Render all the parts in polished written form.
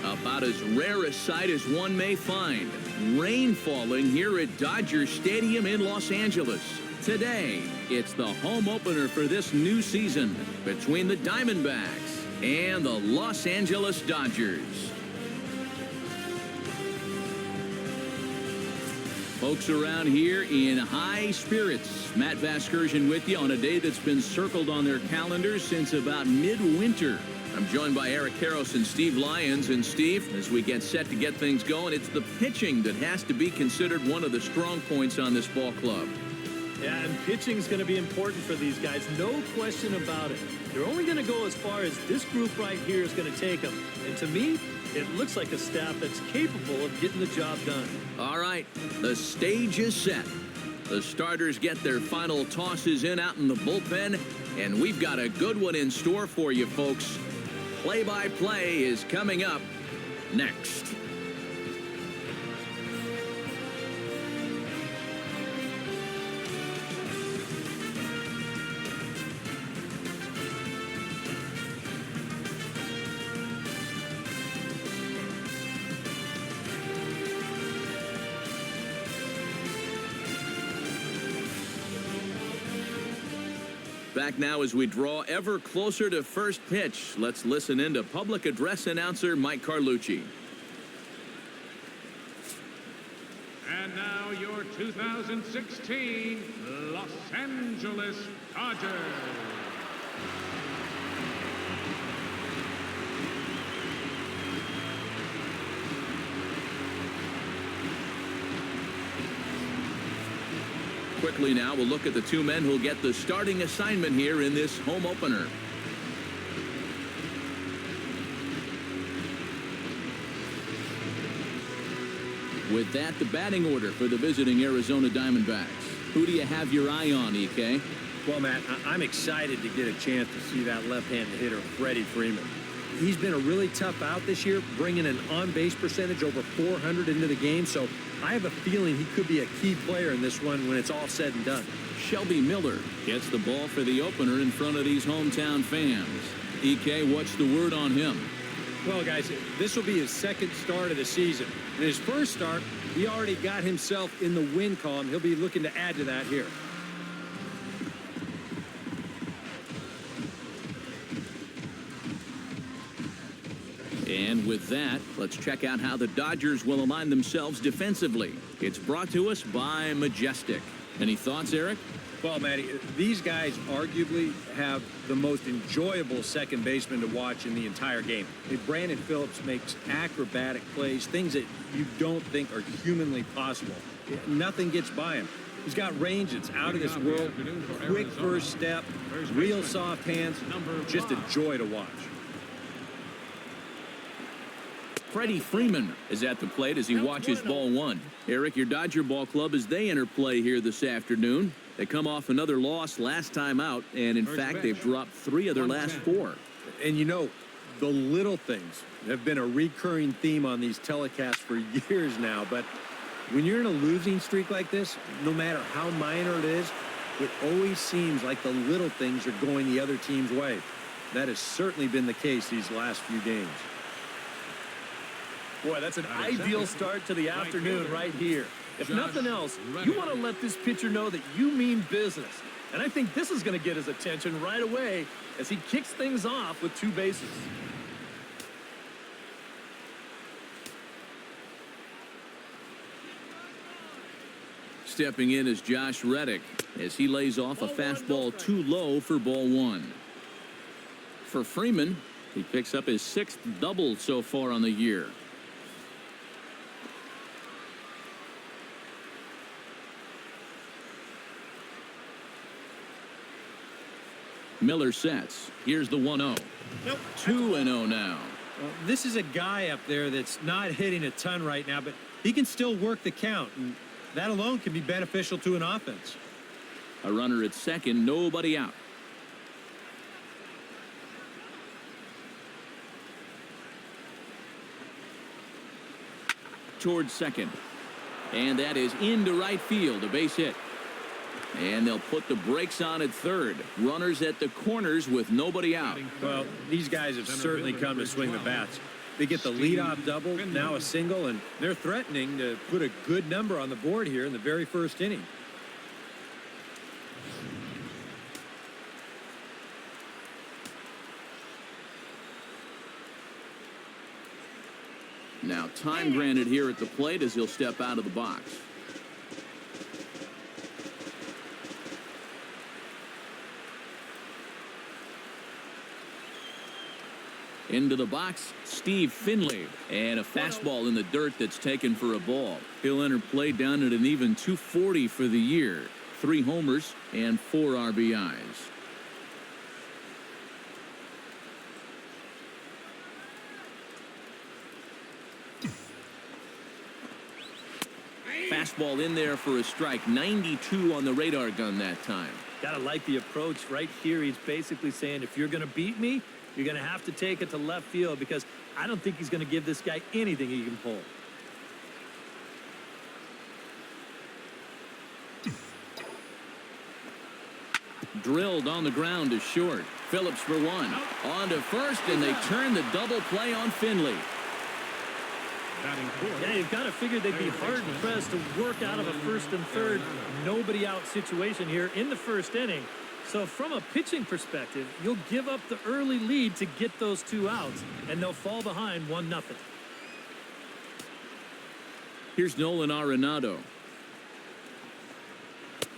About as rare a sight as one may find. Rain falling here at Dodger Stadium in Los Angeles. Today, it's the home opener for this new season between the Diamondbacks and the Los Angeles Dodgers. Folks around here in high spirits. Matt Vasgersian with you on a day that's been circled on their calendars since about midwinter. I'm joined by Eric Karros and Steve Lyons. And Steve, as we get set to get things going, it's the pitching that has to be considered one of the strong points on this ball club. Yeah, and pitching is going to be important for these guys. No question about it. They're only going to go as far as this group right here is going to take them. And to me, it looks like a staff that's capable of getting the job done. All right, the stage is set. The starters get their final tosses in out in the bullpen, and we've got a good one in store for you, folks. Play-by-play is coming up next. Back now as we draw ever closer to first pitch. Let's listen in to public address announcer Mike Carlucci. And now your 2016 Los Angeles Dodgers. Quickly now, we'll look at the two men who'll get the starting assignment here in this home opener. With that, the batting order for the visiting Arizona Diamondbacks. Who do you have your eye on, EK? Well, Matt, I'm excited to get a chance to see that left-handed hitter, Freddie Freeman. He's been a really tough out this year, bringing an on-base percentage over 400 into the game, so I have a feeling he could be a key player in this one when it's all said and done. Shelby Miller gets the ball for the opener in front of these hometown fans. EK, what's the word on him? Well, guys, this will be his second start of the season. In his first start, he already got himself in the win column. He'll be looking to add to that here. And with that, let's check out how the Dodgers will align themselves defensively. It's brought to us by Majestic. Any thoughts, Eric? Well, Matty, these guys arguably have the most enjoyable second baseman to watch in the entire game. Brandon Phillips makes acrobatic plays, things that you don't think are humanly possible. Nothing gets by him. He's got range that's out of this world, quick first step, real soft hands, just a joy to watch. Freddie Freeman is at the plate as he watches ball one. Eric, your Dodger ball club, as they enter play here this afternoon. They come off another loss last time out, and in fact, they've dropped 3 of their last 4. And you know, the little things have been a recurring theme on these telecasts for years now, but when you're in a losing streak like this, no matter how minor it is, it always seems like the little things are going the other team's way. That has certainly been the case these last few games. Boy, that's an ideal start to the afternoon right here. If nothing else, you want to let this pitcher know that you mean business. And I think this is going to get his attention right away as he kicks things off with 2 bases. Stepping in is Josh Reddick as he lays off a fastball too low for ball 1. For Freeman, he picks up his 6th double so far on the year. Miller sets. Here's the 1-0. 2-0 now. Well, this is a guy up there that's not hitting a ton right now, but he can still work the count, and that alone can be beneficial to an offense. A runner at second, nobody out. Towards second. And that is into right field, a base hit. And they'll put the brakes on at third. Runners at the corners with nobody out. Well, these guys have certainly come to swing the bats. They get the leadoff double, now a single, and they're threatening to put a good number on the board here in the very first inning. Now time granted here at the plate as he'll step out of the box. Into the box, Steve Finley, and a fastball in the dirt that's taken for a ball. He'll enter play down at an even 240 for the year. 3 homers and 4 RBIs. Fastball in there for a strike. 92 on the radar gun that time. Gotta like the approach right here. He's basically saying, if you're going to beat me, you're going to have to take it to left field, because I don't think he's going to give this guy anything he can pull. Drilled on the ground to short. Phillips for 1. On to first, and they turn the double play on Finley. Yeah, you've got to figure they'd be hard-pressed to work out of a first and third nobody out situation here in the first inning. So from a pitching perspective, you'll give up the early lead to get those 2 outs, and they'll fall behind 1-0. Here's Nolan Arenado,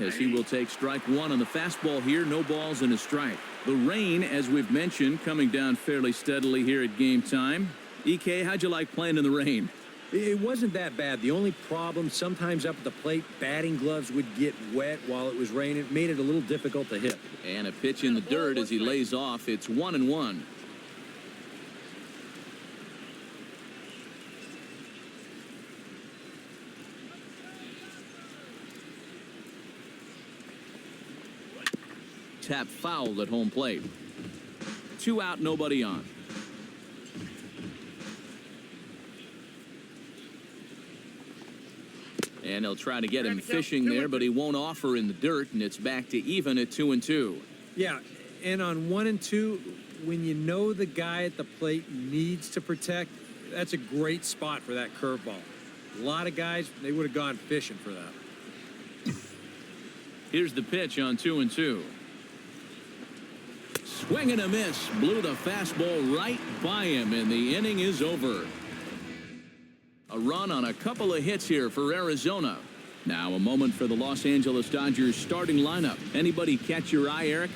as he will take strike 1 on the fastball here. No balls and a strike. The rain, as we've mentioned, coming down fairly steadily here at game time. EK, how'd you like playing in the rain? It wasn't that bad. The only problem, sometimes up at the plate, batting gloves would get wet while it was raining. It made it a little difficult to hit. And a pitch in the dirt as he lays off. It's 1-1. Tap fouled at home plate. 2 out, nobody on. And they'll try to get him fishing there, but he won't offer in the dirt, and it's back to even at 2-2. Yeah, and on 1 and 2, when you know the guy at the plate needs to protect, that's a great spot for that curveball. A lot of guys, they would have gone fishing for that. Here's the pitch on 2-2. Swing and a miss. Blew the fastball right by him, and the inning is over. A run on a couple of hits here for Arizona. Now a moment for the Los Angeles Dodgers starting lineup. Anybody catch your eye, Eric?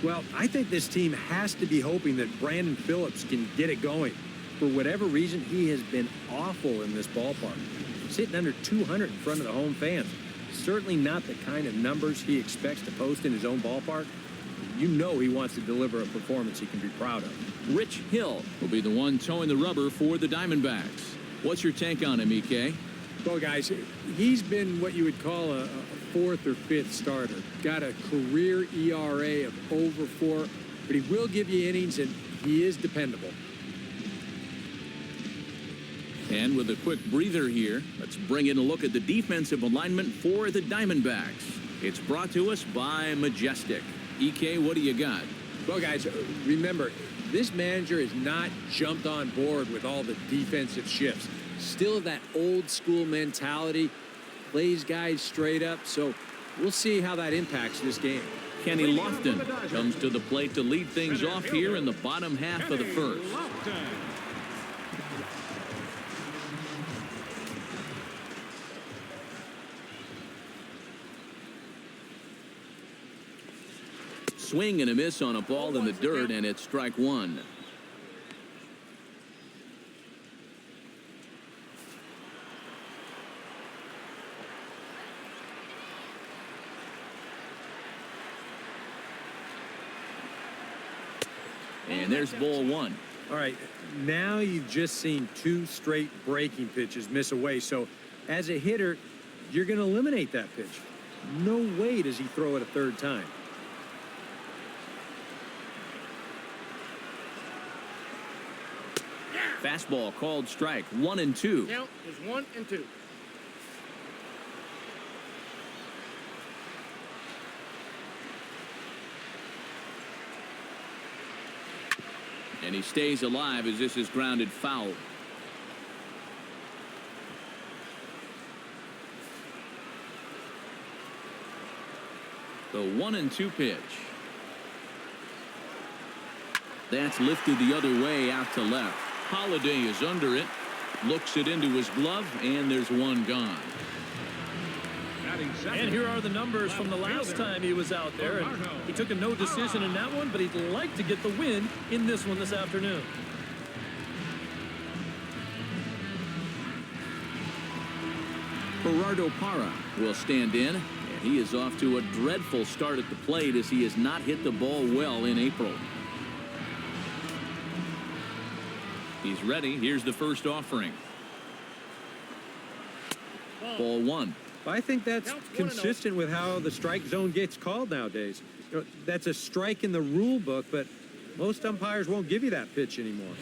Well, I think this team has to be hoping that Brandon Phillips can get it going. For whatever reason, he has been awful in this ballpark. Sitting under 200 in front of the home fans. Certainly not the kind of numbers he expects to post in his own ballpark. You know he wants to deliver a performance he can be proud of. Rich Hill will be the one towing the rubber for the Diamondbacks. What's your take on him, EK? Well, guys, he's been what you would call a 4th or 5th starter. Got a career ERA of over 4, but he will give you innings, and he is dependable. And with a quick breather here, let's bring in a look at the defensive alignment for the Diamondbacks. It's brought to us by Majestic. EK, what do you got? Well, guys, remember, this manager has not jumped on board with all the defensive shifts. Still that old school mentality, plays guys straight up, so we'll see how that impacts this game. Kenny Lofton comes to the plate to lead things off here in the bottom half of the first. Swing and a miss on a ball in the dirt, and it's strike 1. And there's ball 1. All right, now you've just seen 2 straight breaking pitches miss away. So as a hitter, you're going to eliminate that pitch. No way does he throw it a 3rd time. Fastball called strike. 1-2. Count is 1-2. And he stays alive as this is grounded foul. The 1-2 pitch. That's lifted the other way out to left. Holiday is under it. Looks it into his glove, and there's one gone. And here are the numbers from the last time he was out there. And he took a no decision in that one, but he'd like to get the win in this one this afternoon. Gerardo Parra will stand in, and he is off to a dreadful start at the plate as he has not hit the ball well in April. He's ready. Here's the first offering. Ball 1. I think that's consistent with how the strike zone gets called nowadays. You know, that's a strike in the rule book, but most umpires won't give you that pitch anymore.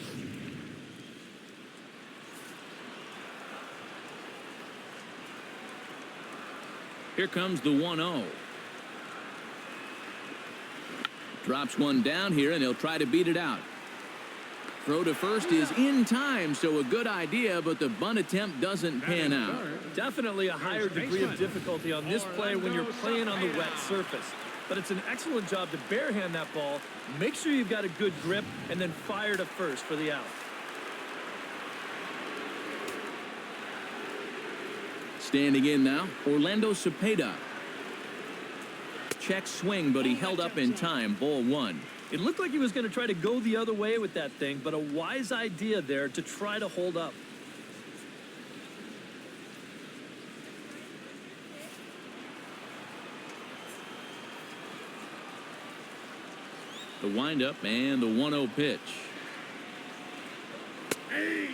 Here comes the 1-0. Drops one down here, and he'll try to beat it out. Throw to first is in time, so a good idea, but the bunt attempt doesn't pan out. Definitely a higher degree of difficulty on this play when you're playing on the wet surface. But it's an excellent job to barehand that ball, make sure you've got a good grip, and then fire to first for the out. Standing in now, Orlando Cepeda. Check swing, but he held up in time. Ball 1. It looked like he was going to try to go the other way with that thing, but a wise idea there to try to hold up. The windup and the 1-0 pitch.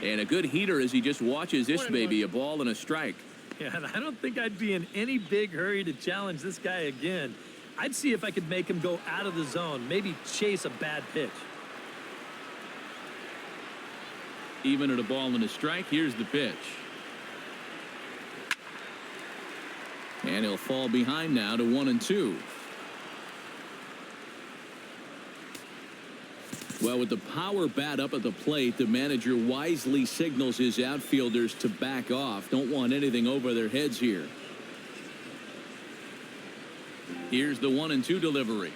And a good heater as he just watches this baby, a ball and a strike. Yeah, and I don't think I'd be in any big hurry to challenge this guy again. I'd see if I could make him go out of the zone, maybe chase a bad pitch. Even at a ball and a strike, here's the pitch. And he'll fall behind now to 1-2. Well, with the power bat up at the plate, the manager wisely signals his outfielders to back off. Don't want anything over their heads here. Here's the 1-2 delivery.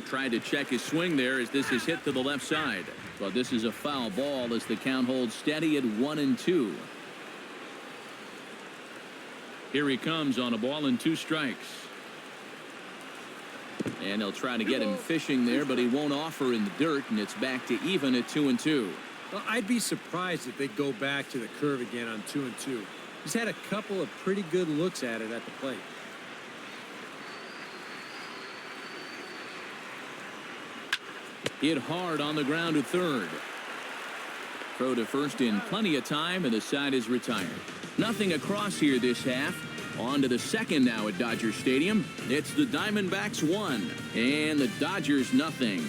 Tried to check his swing there as this is hit to the left side. But this is a foul ball as the count holds steady at 1-2. Here he comes on a ball and 2 strikes. And he'll try to get him fishing there, but he won't offer in the dirt, and it's back to even at 2-2. Well, I'd be surprised if they go back to the curve again on 2-2. He's had a couple of pretty good looks at it at the plate. Hit hard on the ground to third. Throw to first in plenty of time, and the side is retired. Nothing across here this half. On to the second now at Dodger Stadium. It's the Diamondbacks 1 and the Dodgers nothing.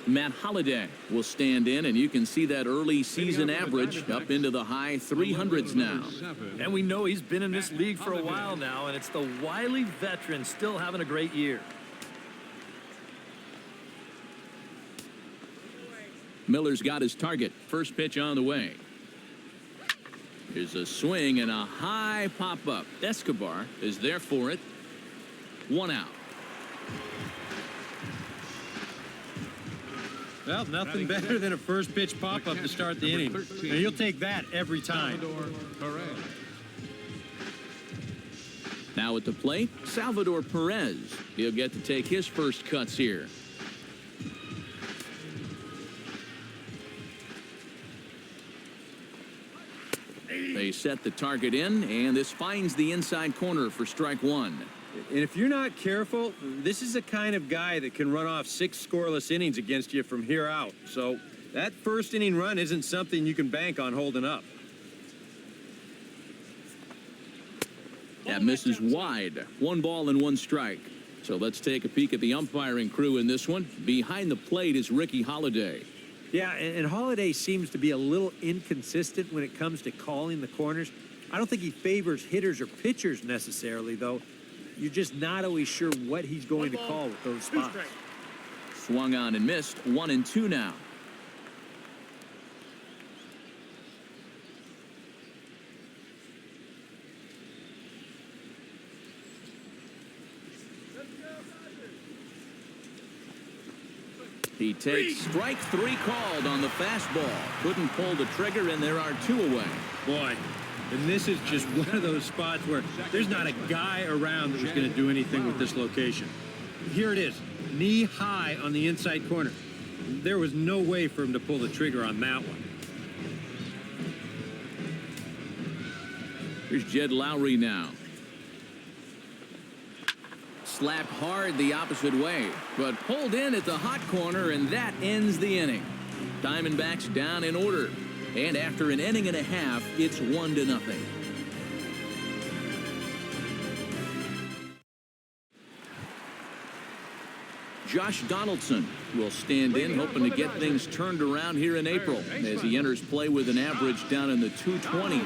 Matt Holliday will stand in, and you can see that early season average up into the high 300s now. And we know he's been in this league for a while now, and it's the wily veteran still having a great year. Miller's got his target. First pitch on the way. Here's a swing and a high pop-up. Escobar is there for it. 1 out. Well, nothing better than a first pitch pop-up to start the inning. And you'll take that every time. Now at the plate, Salvador Perez. He'll get to take his first cuts here. They set the target in, and this finds the inside corner for strike 1. And if you're not careful, this is the kind of guy that can run off 6 scoreless innings against you from here out. So that first inning run isn't something you can bank on holding up. That misses wide. 1 ball and 1 strike. So let's take a peek at the umpiring crew in this one. Behind the plate is Ricky Holiday. Yeah, and Holiday seems to be a little inconsistent when it comes to calling the corners. I don't think he favors hitters or pitchers necessarily, though. you're just not always sure what he's going to call with those spots. Swung on and missed. 1-2 now. He takes strike 3 called on the fastball. Couldn't pull the trigger, and there are 2 away. Boy, and this is just one of those spots where there's not a guy around that was going to do anything with this location. Here it is, knee high on the inside corner. There was no way for him to pull the trigger on that one. Here's Jed Lowry now. Slapped hard the opposite way, but pulled in at the hot corner, and that ends the inning. Diamondbacks down in order, and after an inning and a half, it's 1-0. Josh Donaldson will stand in, hoping to get things turned around here in April as he enters play with an average down in the 220s.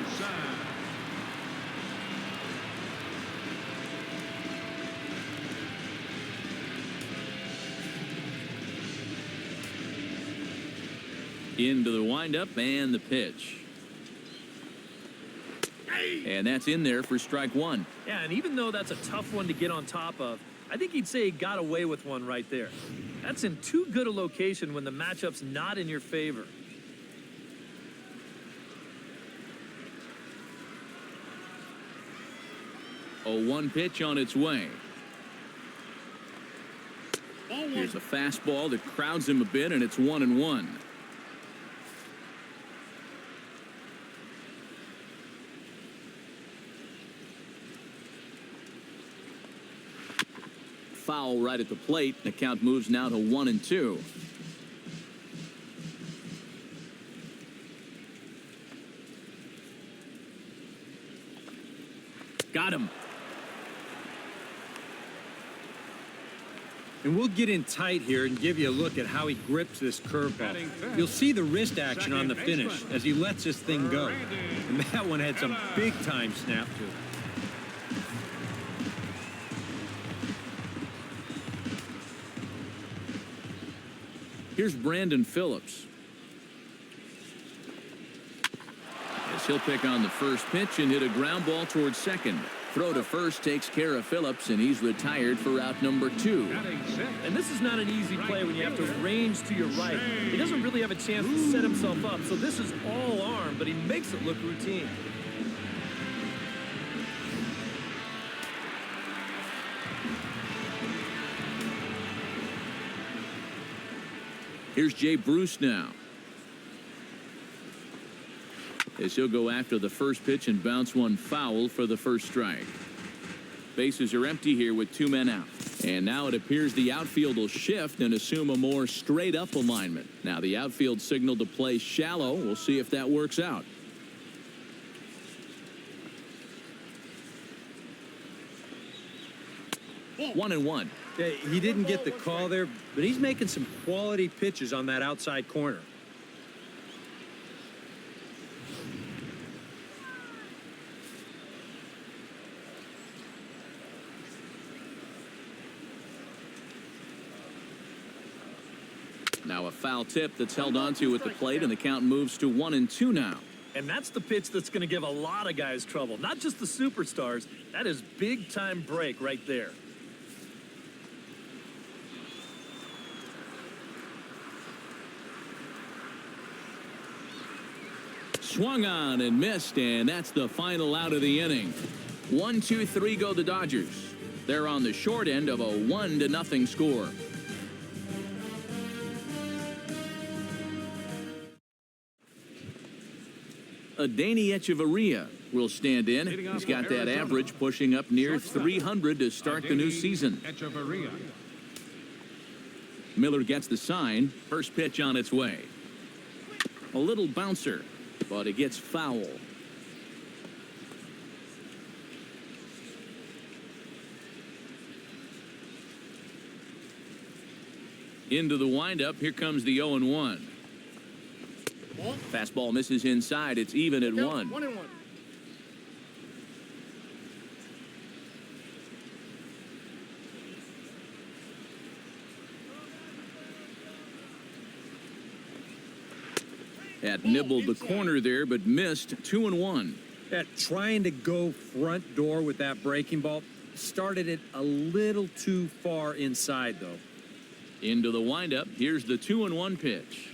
Into the windup and the pitch. And that's in there for strike 1. Yeah, and even though that's a tough one to get on top of, I think he'd say he got away with one right there. That's in too good a location when the matchup's not in your favor. A 1 pitch on its way. Here's a fastball that crowds him a bit, and it's 1-1. Foul right at the plate. The count moves now to 1-2. Got him. And we'll get in tight here and give you a look at how he grips this curveball. You'll see the wrist action on the finish as he lets this thing go. And that one had some big-time snap to it. Here's Brandon Phillips. As he'll pick on the first pitch and hit a ground ball towards second. Throw to first takes care of Phillips, and he's retired for out number 2. And this is not an easy play when you have to range to your right. He doesn't really have a chance to set himself up, so this is all arm, but he makes it look routine. Here's Jay Bruce now. As he'll go after the first pitch and bounce one foul for the first strike. Bases are empty here with 2 men out. And now it appears the outfield will shift and assume a more straight-up alignment. Now the outfield signaled to play shallow. We'll see if that works out. One and one. Yeah, he didn't get the call there, but he's making some quality pitches on that outside corner. Now a foul tip that's held onto at the plate, and the count moves to 1-2 now. And that's the pitch that's going to give a lot of guys trouble, not just the superstars. That is big-time break right there. Swung on and missed, and that's the final out of the inning. 1-2-3 go the Dodgers. They're on the short end of a 1-0 score. Adeiny Echeverria will stand in. He's got that average pushing up near 300 to start the new season. Miller gets the sign. First pitch on its way. A little bouncer, but it gets foul. Into the windup. Here comes the 0-1. Fastball misses inside. It's even at 1. 1-1. Had nibbled the corner there, but missed 2-1. Trying to go front door with that breaking ball. Started it a little too far inside, though. Into the windup. Here's the 2-1 pitch.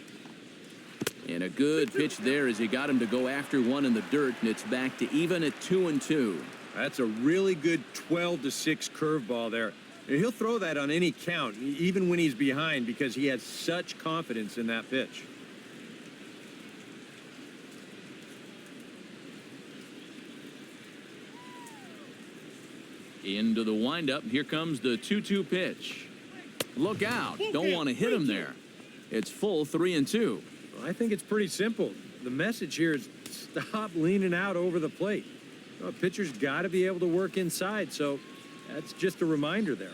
And a good pitch there as he got him to go after one in the dirt, and it's back to even at 2-2. That's a really good 12-6 curveball there. And he'll throw that on any count, even when he's behind, because he has such confidence in that pitch. Into the windup. Here comes the 2-2 pitch. Look out. Don't want to hit him there. It's full 3-2. Well, I think it's pretty simple. The message here is stop leaning out over the plate. A pitcher's got to be able to work inside, so that's just a reminder there.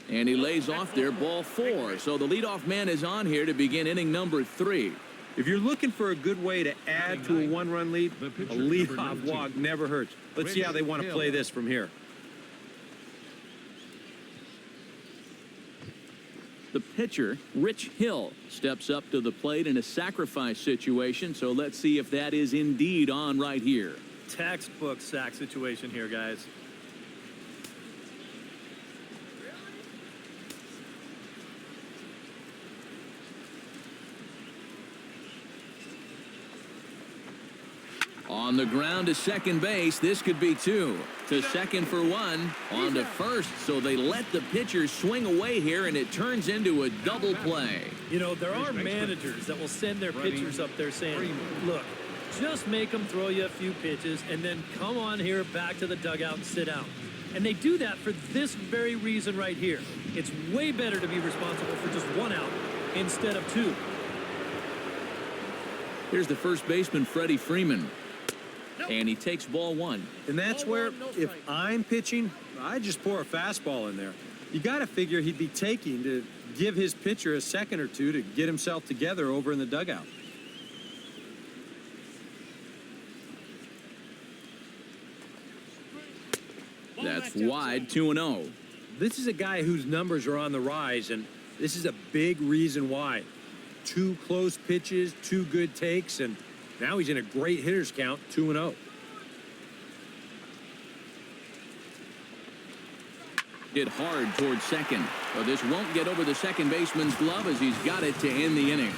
And he lays off there, ball 4. So the leadoff man is on here to begin inning number 3. If you're looking for a good way to add to a one-run lead, a leadoff walk never hurts. Let's see how they want to play this from here. The pitcher, Rich Hill, steps up to the plate in a sacrifice situation, so let's see if that is indeed on right here. Textbook sack situation here, guys. On the ground to second base, this could be 2. To second for 1, on to first, so they let the pitcher swing away here, and it turns into a double play. You know, there are managers that will send their pitchers up there saying, look, just make them throw you a few pitches and then come on here back to the dugout and sit down. And they do that for this very reason right here. It's way better to be responsible for just 1 out instead of 2. Here's the first baseman, Freddie Freeman. And he takes ball 1. And that's where, if I'm pitching, I just pour a fastball in there. You got to figure he'd be taking to give his pitcher a second or two to get himself together over in the dugout. That's wide, 2-0. This is a guy whose numbers are on the rise, and this is a big reason why. 2 close pitches, 2 good takes, and now he's in a great hitter's count, 2-0. Hit hard towards second. But this won't get over the second baseman's glove as he's got it to end the inning.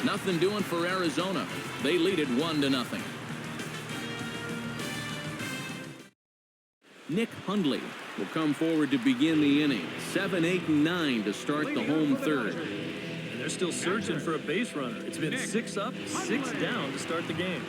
Nothing doing for Arizona. They lead it 1-0. Nick Hundley will come forward to begin the inning. 7, 8, and 9 to start the home third. And they're still searching for a base runner. It's been 6 up, 6 down to start the game.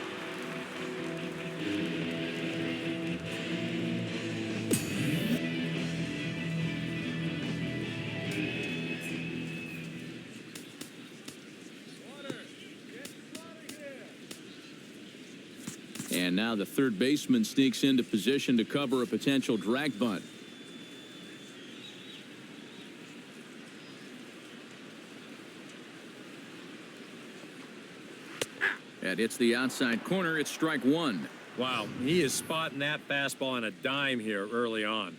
And now the third baseman sneaks into position to cover a potential drag bunt. And it's the outside corner. It's strike 1. Wow, he is spotting that fastball on a dime here early on.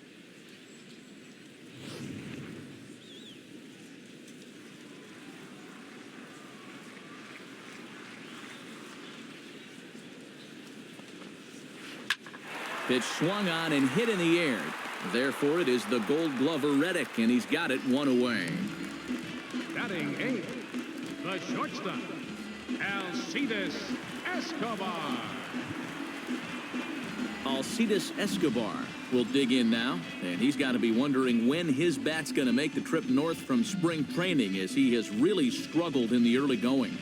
Pitch swung on and hit in the air. Therefore, it is the Gold Glover Reddick, and he's got it 1 away. Batting 8, the shortstop, Alcides Escobar. Alcides Escobar will dig in now, and he's got to be wondering when his bat's going to make the trip north from spring training, as he has really struggled in the early going.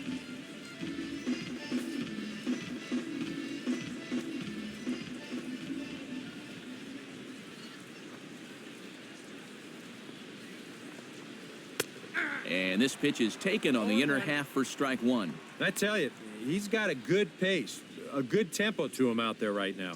And this pitch is taken on the inner half for strike 1. I tell you, he's got a good pace, a good tempo to him out there right now.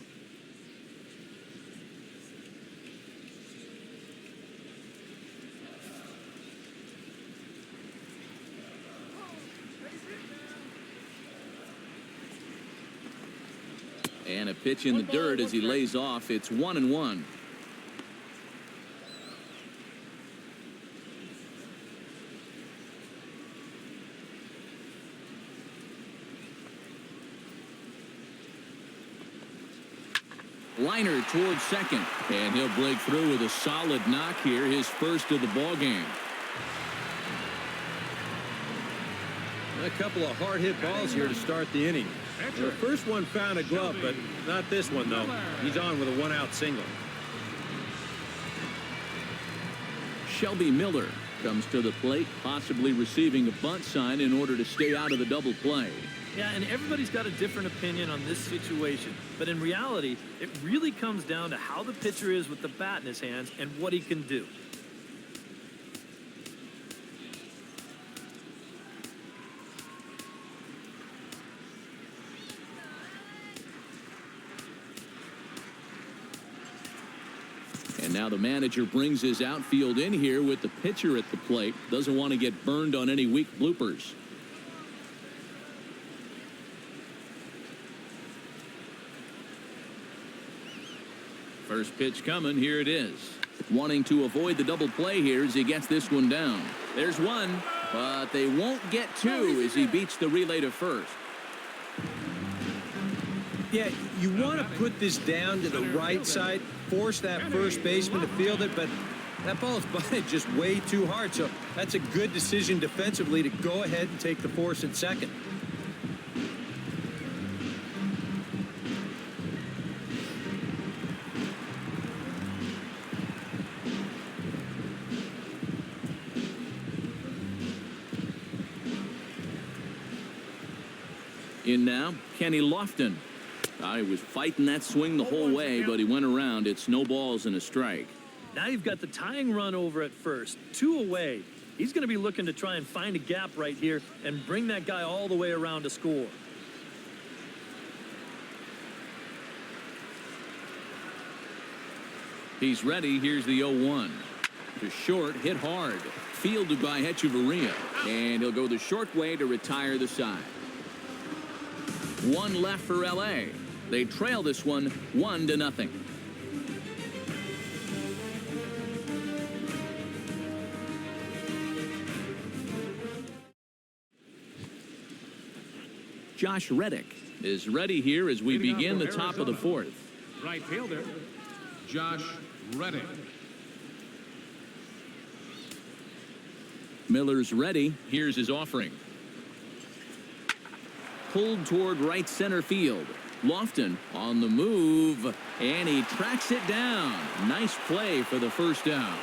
And a pitch in the dirt as he lays off. It's 1-1. Liner towards second, and he'll break through with a solid knock here, his first of the ball game. A couple of hard-hit balls here to start the inning. The first one found a glove, but not this one, though. He's on with a one-out single. Shelby Miller comes to the plate, possibly receiving a bunt sign in order to stay out of the double play. Yeah, and everybody's got a different opinion on this situation. But in reality, it really comes down to how the pitcher is with the bat in his hands and what he can do. And now the manager brings his outfield in here with the pitcher at the plate. Doesn't want to get burned on any weak bloopers. First pitch coming. Here it is. Wanting to avoid the double play here as he gets this one down. There's one, but they won't get two as he beats the relay to first. Yeah, you want to put this down to the right side, force that first baseman to field it, but that ball is bunted just way too hard. So that's a good decision defensively to go ahead and take the force at second. In now, Kenny Lofton. He was fighting that swing the whole way, but he went around. It's no balls and a strike. Now you've got the tying run over at first, 2 away. He's going to be looking to try and find a gap right here and bring that guy all the way around to score. He's ready. Here's the 0-1. To short, hit hard. Fielded by Hechavarria. And he'll go the short way to retire the side. One left for L.A. They trail this one 1-0. Josh Reddick is ready here as we begin the top of the fourth. Right fielder, Josh Reddick. Miller's ready. Here's his offering. Pulled toward right center field. Lofton on the move, and he tracks it down. Nice play for the first out.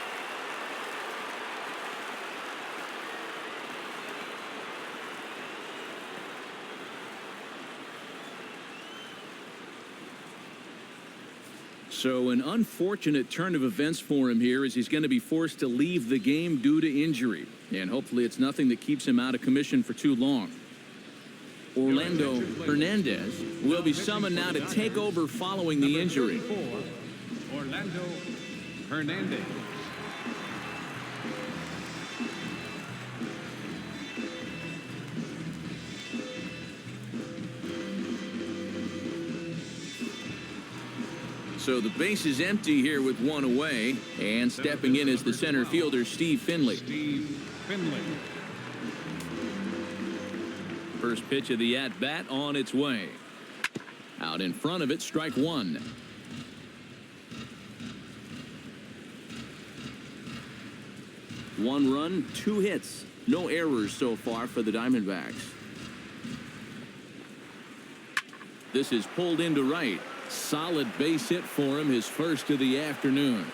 So an unfortunate turn of events for him here as he's going to be forced to leave the game due to injury. And hopefully it's nothing that keeps him out of commission for too long. Orlando Hernandez will be summoned now to take over following the injury. Orlando Hernandez. So the base is empty here with one away, and stepping in is the center fielder, Steve Finley. Steve Finley. First pitch of the at-bat on its way. Out in front of it, strike one. One run, 2 hits. No errors so far for the Diamondbacks. This is pulled into right. Solid base hit for him, his first of the afternoon.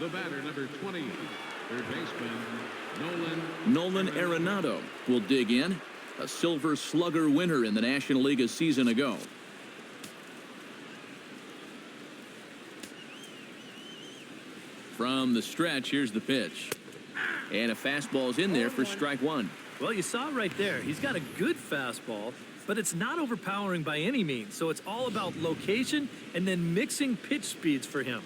The batter, number 20, third baseman, Nolan Arenado will dig in. A Silver Slugger winner in the National League a season ago. From the stretch, here's the pitch. And a fastball's in there for strike one. Well, you saw right there. He's got a good fastball, but it's not overpowering by any means. So it's all about location and then mixing pitch speeds for him.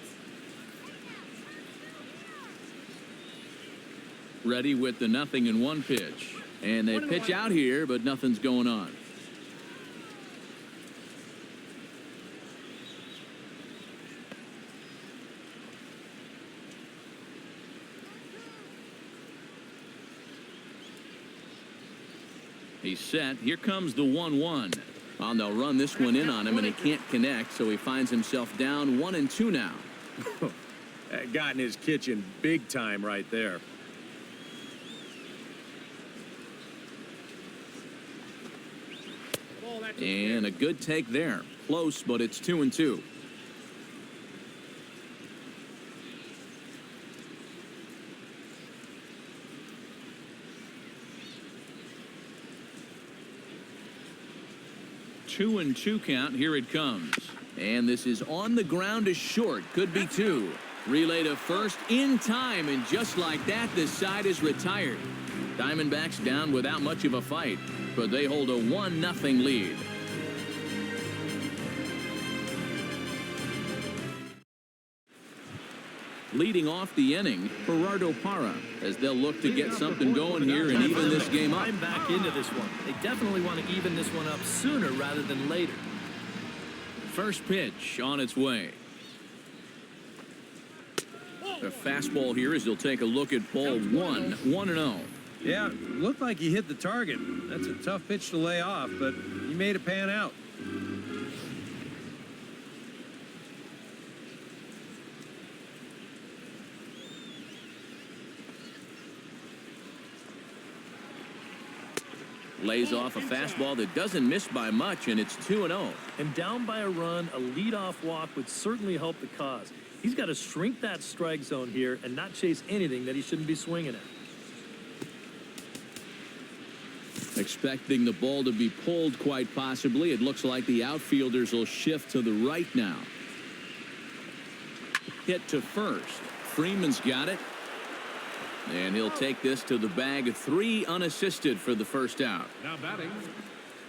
Ready with the 0-1 pitch. And they pitch out here, but nothing's going on. He's set. Here comes the 1-1. Well, they'll run this one in on him, and he can't connect, so he finds himself down 1-2 now. That got in his kitchen big time right there. And a good take there. Close, but it's 2-2. Two and two count. Here it comes. And this is on the ground to short. Could be two. Relay to first in time, and just like that, this side is retired. Diamondbacks down without much of a fight, but they hold a 1-0 lead. Leading off the inning, Gerardo Parra, as they'll look to get something going here and even this game up. I'm back into this one. They definitely want to even this one up sooner rather than later. First pitch on its way. A fastball here as he'll take a look at ball one. 1-0. Yeah, looked like he hit the target. That's a tough pitch to lay off, but he made it pan out. Lays off a fastball that doesn't miss by much, and it's 2-0. And down by a run, a leadoff walk would certainly help the cause. He's got to shrink that strike zone here and not chase anything that he shouldn't be swinging at. Expecting the ball to be pulled quite possibly. It looks like the outfielders will shift to the right now. Hit to first. Freeman's got it. And he'll take this to the bag. 3 unassisted for the first out. Now batting,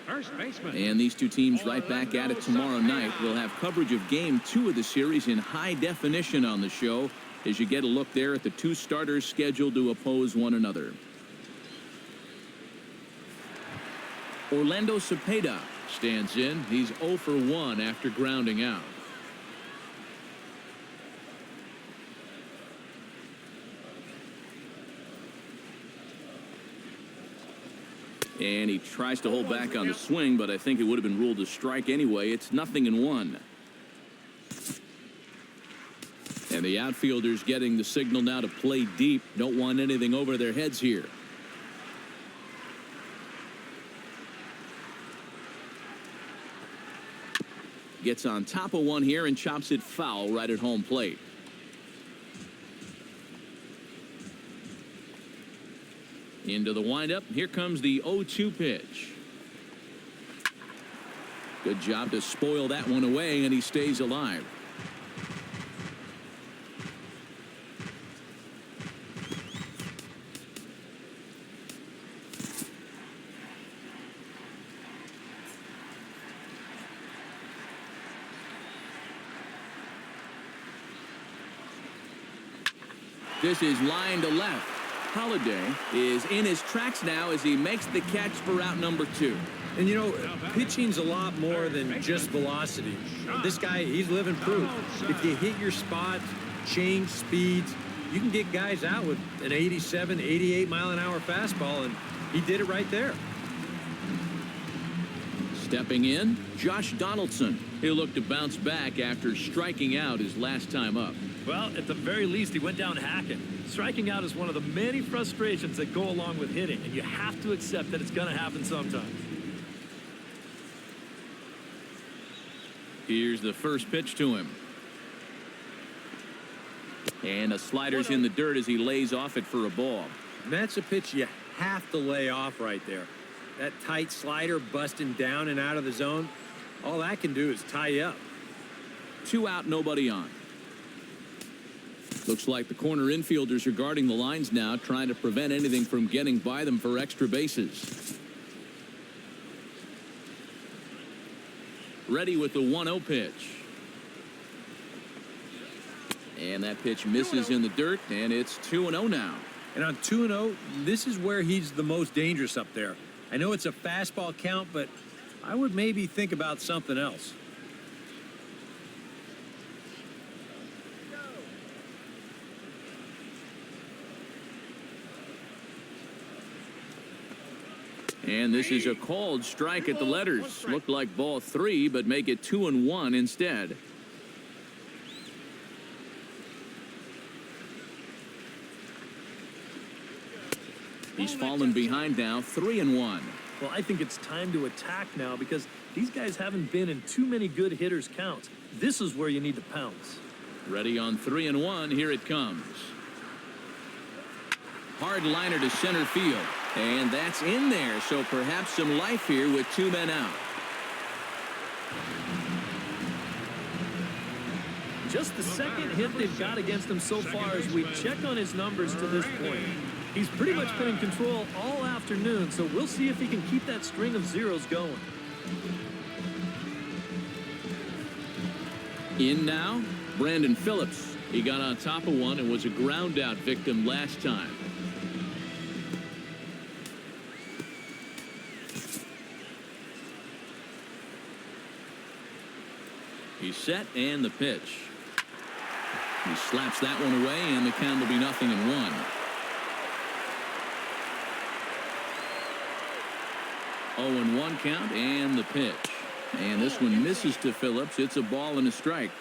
first baseman. And these two teams right back at it tomorrow night. We'll have coverage of game 2 of the series in high definition on the show as you get a look there at the 2 starters scheduled to oppose one another. Orlando Cepeda stands in. He's 0 for 1 after grounding out. And he tries to hold back on the swing, but I think it would have been ruled a strike anyway. It's 0-1. And the outfielders getting the signal now to play deep. Don't want anything over their heads here. Gets on top of one here and chops it foul right at home plate. Into the windup. Here comes the 0-2 pitch. Good job to spoil that one away, and he stays alive. This is line to left. Holiday is in his tracks now as he makes the catch for out number 2. And, you know, pitching's a lot more than just velocity. This guy, he's living proof. If you hit your spots, change speeds, you can get guys out with an 87, 88 mile-an-hour fastball, and he did it right there. Stepping in, Josh Donaldson. He'll look to bounce back after striking out his last time up. Well, at the very least, he went down hacking. Striking out is one of the many frustrations that go along with hitting, and you have to accept that it's going to happen sometimes. Here's the first pitch to him. And a slider's in the dirt as he lays off it for a ball. And that's a pitch you have to lay off right there. That tight slider busting down and out of the zone, all that can do is tie you up. 2 out, nobody on. Looks like the corner infielders are guarding the lines now, trying to prevent anything from getting by them for extra bases. Ready with the 1-0 pitch. And that pitch misses in the dirt, and it's 2-0 now. And on 2-0, this is where he's the most dangerous up there. I know it's a fastball count, but I would maybe think about something else. And this is a called strike at the letters. Looked like ball 3, but make it 2-1 instead. He's fallen behind now, 3-1. Well, I think it's time to attack now because these guys haven't been in too many good hitters' counts. This is where you need to pounce. Ready on 3-1. Here it comes. Hard liner to center field. And that's in there, so perhaps some life here with 2 men out. Just the second hit they've got against him so far as we check on his numbers to this point. He's pretty much been in control all afternoon, so we'll see if he can keep that string of zeros going. In now, Brandon Phillips. He got on top of one and was a ground out victim last time. He's set and the pitch. He slaps that one away and the count will be 0-1. 0-1 count and the pitch. And this one misses to Phillips. It's a ball and a strike.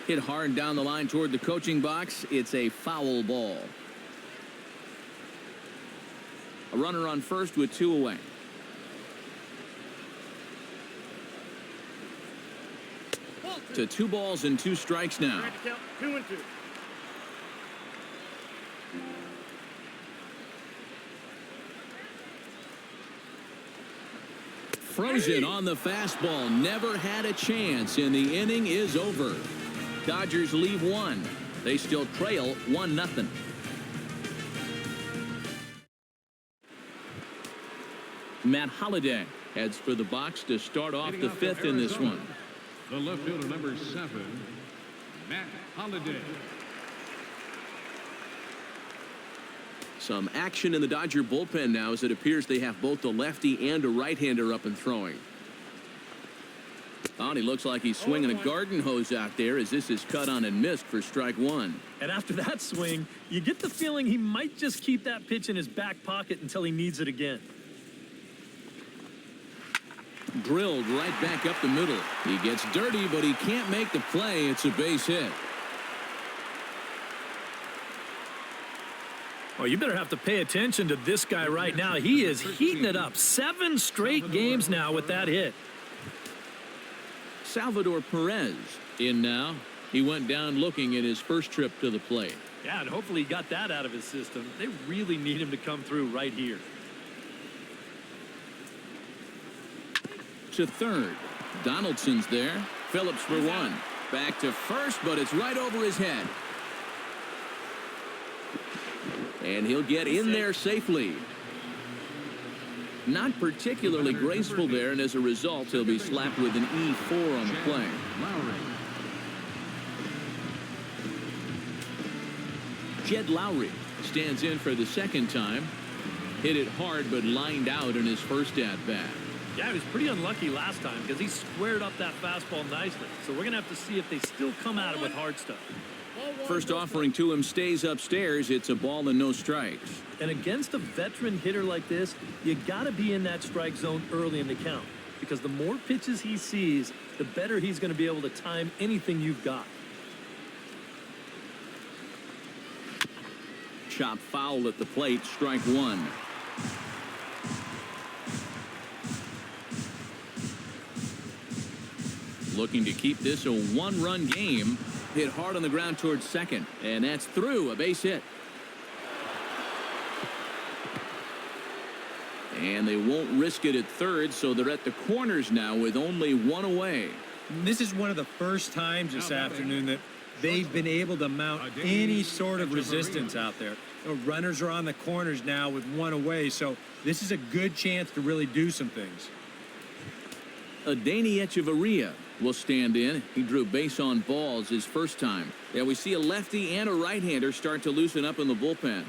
Hit hard down the line toward the coaching box. It's a foul ball. A runner on first with 2 away. To 2 balls and 2 strikes now. 2-2. Frozen on the fastball. Never had a chance, and the inning is over. Dodgers leave 1. They still trail 1-0. Matt Holliday heads for the box to start off the 5th in this one. The left fielder, number 7, Matt Holliday. Some action in the Dodger bullpen now as it appears they have both a lefty and a right-hander up and throwing. Oh, and he looks like he's swinging a garden hose out there as this is cut on and missed for strike 1. And after that swing, you get the feeling he might just keep that pitch in his back pocket until he needs it again. Drilled right back up the middle. He gets dirty, but he can't make the play. It's a base hit. Well, you better have to pay attention to this guy right now. He is heating it up. 7 straight games now with that hit. Salvador Perez in now. He went down looking at his first trip to the plate. Yeah, and hopefully he got that out of his system. They really need him to come through right here. To third. Donaldson's there. Phillips for 1. Back to first, but it's right over his head. And he'll get in there safely. Not particularly graceful there, and as a result, he'll be slapped with an E4 on the play. Jed Lowry stands in for the second time. Hit it hard, but lined out in his first at-bat. Yeah, he was pretty unlucky last time because he squared up that fastball nicely. So we're going to have to see if they still come at it with hard stuff. First offering to him stays upstairs. It's a ball and no strikes. And against a veteran hitter like this, you got to be in that strike zone early in the count because the more pitches he sees, the better he's going to be able to time anything you've got. Chop foul at the plate, strike 1. Looking to keep this a 1-run game. Hit hard on the ground towards second, and that's through, a base hit. And they won't risk it at third, so they're at the corners now with only 1 away. This is one of the first times this afternoon that they've been able to mount any sort of resistance out there. Runners are on the corners now with 1 away, so this is a good chance to really do some things. Adeiny Echeverria will stand in. He drew base on balls his first time. Yeah, we see a lefty and a right-hander start to loosen up in the bullpen.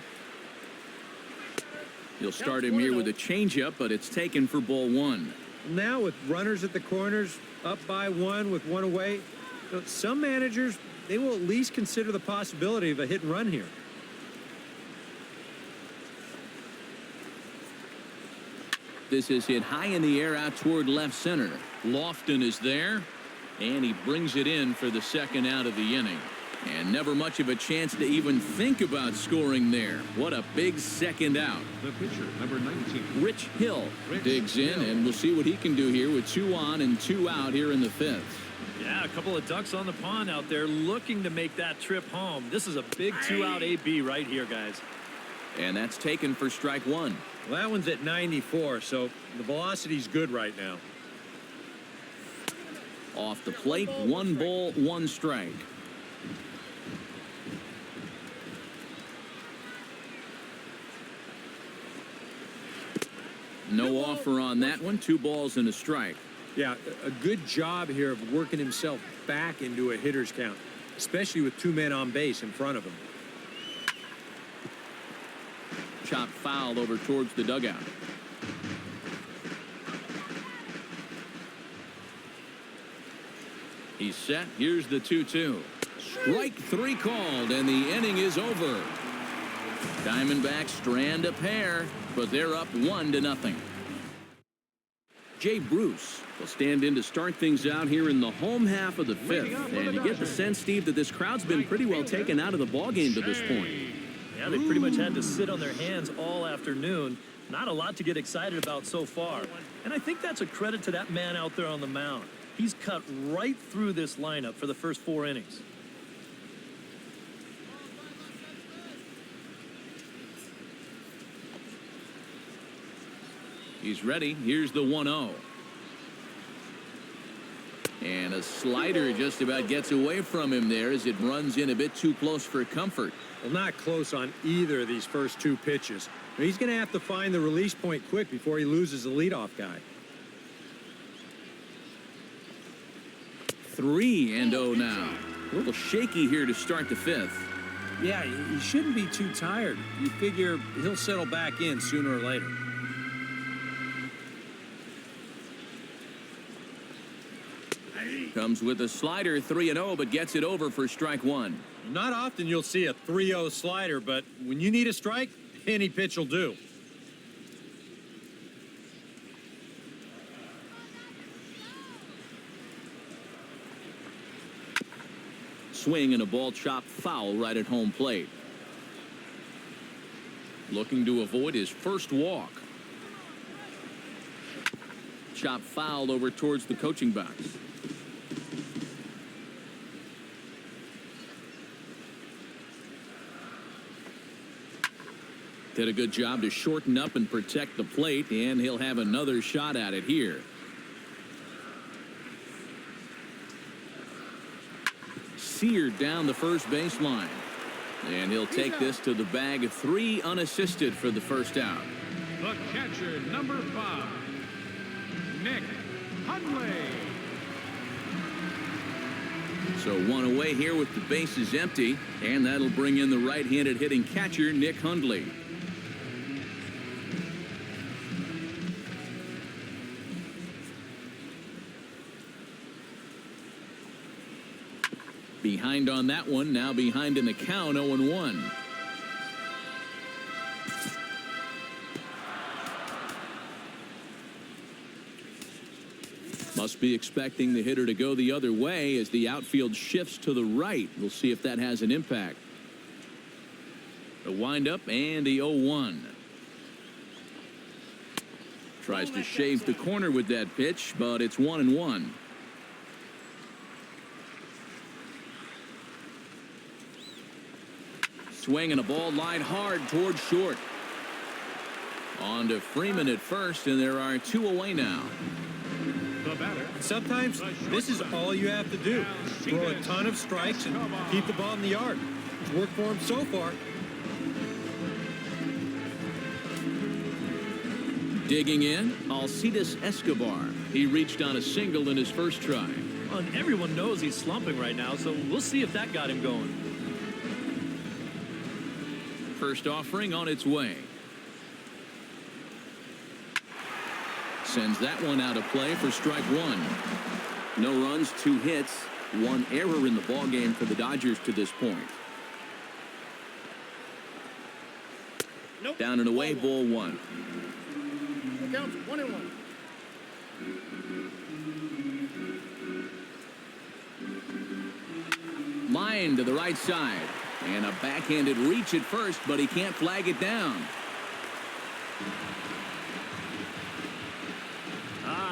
He'll start him here with a changeup, but it's taken for ball one. Now with runners at the corners, up by one with one away, some managers, they will at least consider the possibility of a hit and run here. This is hit high in the air out toward left center. Lofton is there, and he brings it in for the second out of the inning. And never much of a chance to even think about scoring there. What a big second out. The pitcher, number 19. Rich Hill digs in, and we'll see what he can do here with 2 on and 2 out here in the 5th. Yeah, a couple of ducks on the pond out there looking to make that trip home. This is a big 2-out AB right here, guys. And that's taken for strike one. Well, that one's at 94, so the velocity's good right now. Off the plate, 1 ball, 1 strike. No offer on that one. 2 balls and a strike. Yeah, a good job here of working himself back into a hitter's count, especially with 2 men on base in front of him. Chop foul over towards the dugout. He's set. Here's the 2-2. Strike 3 called, and the inning is over. Diamondbacks strand a pair, but they're up 1-0. Jay Bruce will stand in to start things out here in the home half of the 5th. And you get the sense, Steve, that this crowd's been pretty well taken out of the ballgame to this point. Yeah, they pretty much had to sit on their hands all afternoon. Not a lot to get excited about so far. And I think that's a credit to that man out there on the mound. He's cut right through this lineup for the first 4 innings. He's ready. Here's the 1-0. And a slider just about gets away from him there as it runs in a bit too close for comfort. Well, not close on either of these first 2 pitches. He's going to have to find the release point quick before he loses the leadoff guy. 3-0 now. A little shaky here to start the 5th. Yeah, he shouldn't be too tired. You figure he'll settle back in sooner or later. Comes with a slider, 3-0, but gets it over for strike 1. Not often you'll see a 3-0 slider, but when you need a strike, any pitch will do. Swing and a ball chopped foul right at home plate. Looking to avoid his first walk. Chop foul over towards the coaching box. Did a good job to shorten up and protect the plate, and he'll have another shot at it here. Seared down the first baseline. And he'll take this to the bag. 3 unassisted for the first out. The catcher, number 5, Nick Hundley. So 1 away here with the bases empty, and that'll bring in the right-handed hitting catcher, Nick Hundley. Behind on that one, now behind in the count, 0-1. Must be expecting the hitter to go the other way as the outfield shifts to the right. We'll see if that has an impact. The windup and the 0-1. Tries to shave the corner with that pitch, but it's 1-1. Swing and a ball lined hard toward short. On to Freeman at first, and there are 2 away now. The batter. Sometimes this is all you have to do. Throw a ton of strikes and keep the ball in the yard. It's worked for him so far. Digging in, Alcides Escobar. He reached on a single in his first try. Well, and everyone knows he's slumping right now, so we'll see if that got him going. First offering on its way. sends that one out of play for strike one. No runs, 2 hits, 1 error in the ballgame for the Dodgers to this point. Nope. Down and away, ball 1. The count's 1-1. Line to the right side. And a backhanded reach at first, but he can't flag it down.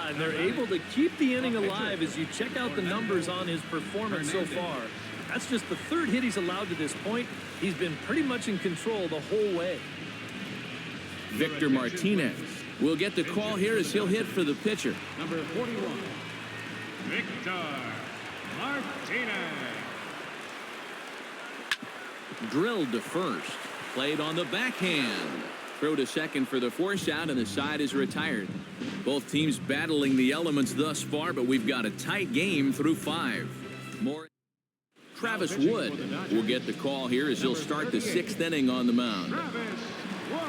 And they're able to keep the inning alive as you check out the numbers on his performance so far. That's just the 3rd hit he's allowed to this point. He's been pretty much in control the whole way. Victor Martinez will get the call here as he'll hit for the pitcher. Number 41, Victor Martinez. Drilled to first. Played on the backhand. Throw to second for the force out, and the side is retired. Both teams battling the elements thus far, but we've got a tight game through 5. More. Travis Wood will get the call here as he'll start the 6th inning on the mound. Travis Wood.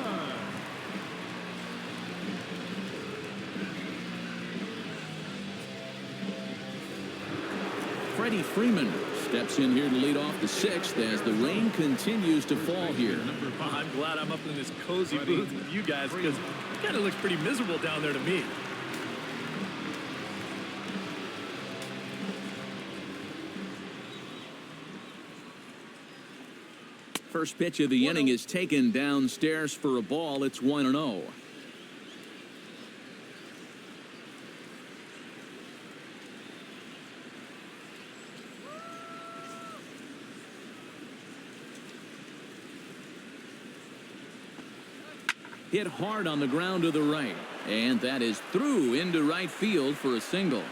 Freddie Freeman steps in here to lead off the 6th as the rain continues to fall here. Oh, I'm glad I'm up in this cozy booth with you guys because it kind of looks pretty miserable down there to me. First pitch of the inning is taken downstairs for a ball. It's 1-0. Hit hard on the ground to the right, and that is through into right field for a single.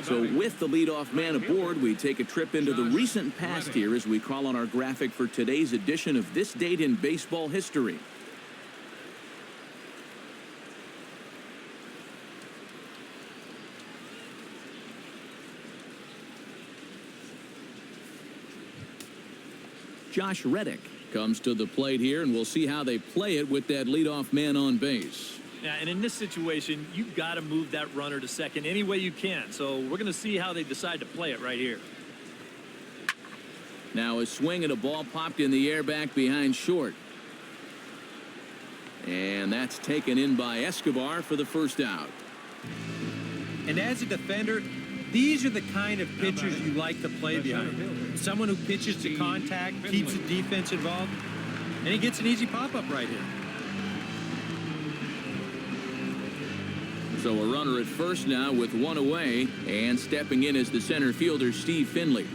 So with the leadoff man aboard, we take a trip into the recent past here as we call on our graphic for today's edition of This Date in Baseball History. Josh Reddick comes to the plate here, and we'll see how they play it with that leadoff man on base. Yeah, and in this situation, you've got to move that runner to second any way you can. So we're going to see how they decide to play it right here. Now a swing and a ball popped in the air back behind short. And that's taken in by Escobar for the first out. And as a defender, these are the kind of pitchers you like to play behind. Someone who pitches to contact, keeps the defense involved, and he gets an easy pop-up right here. So a runner at first now with 1 away, and stepping in is the center fielder, Steve Finley.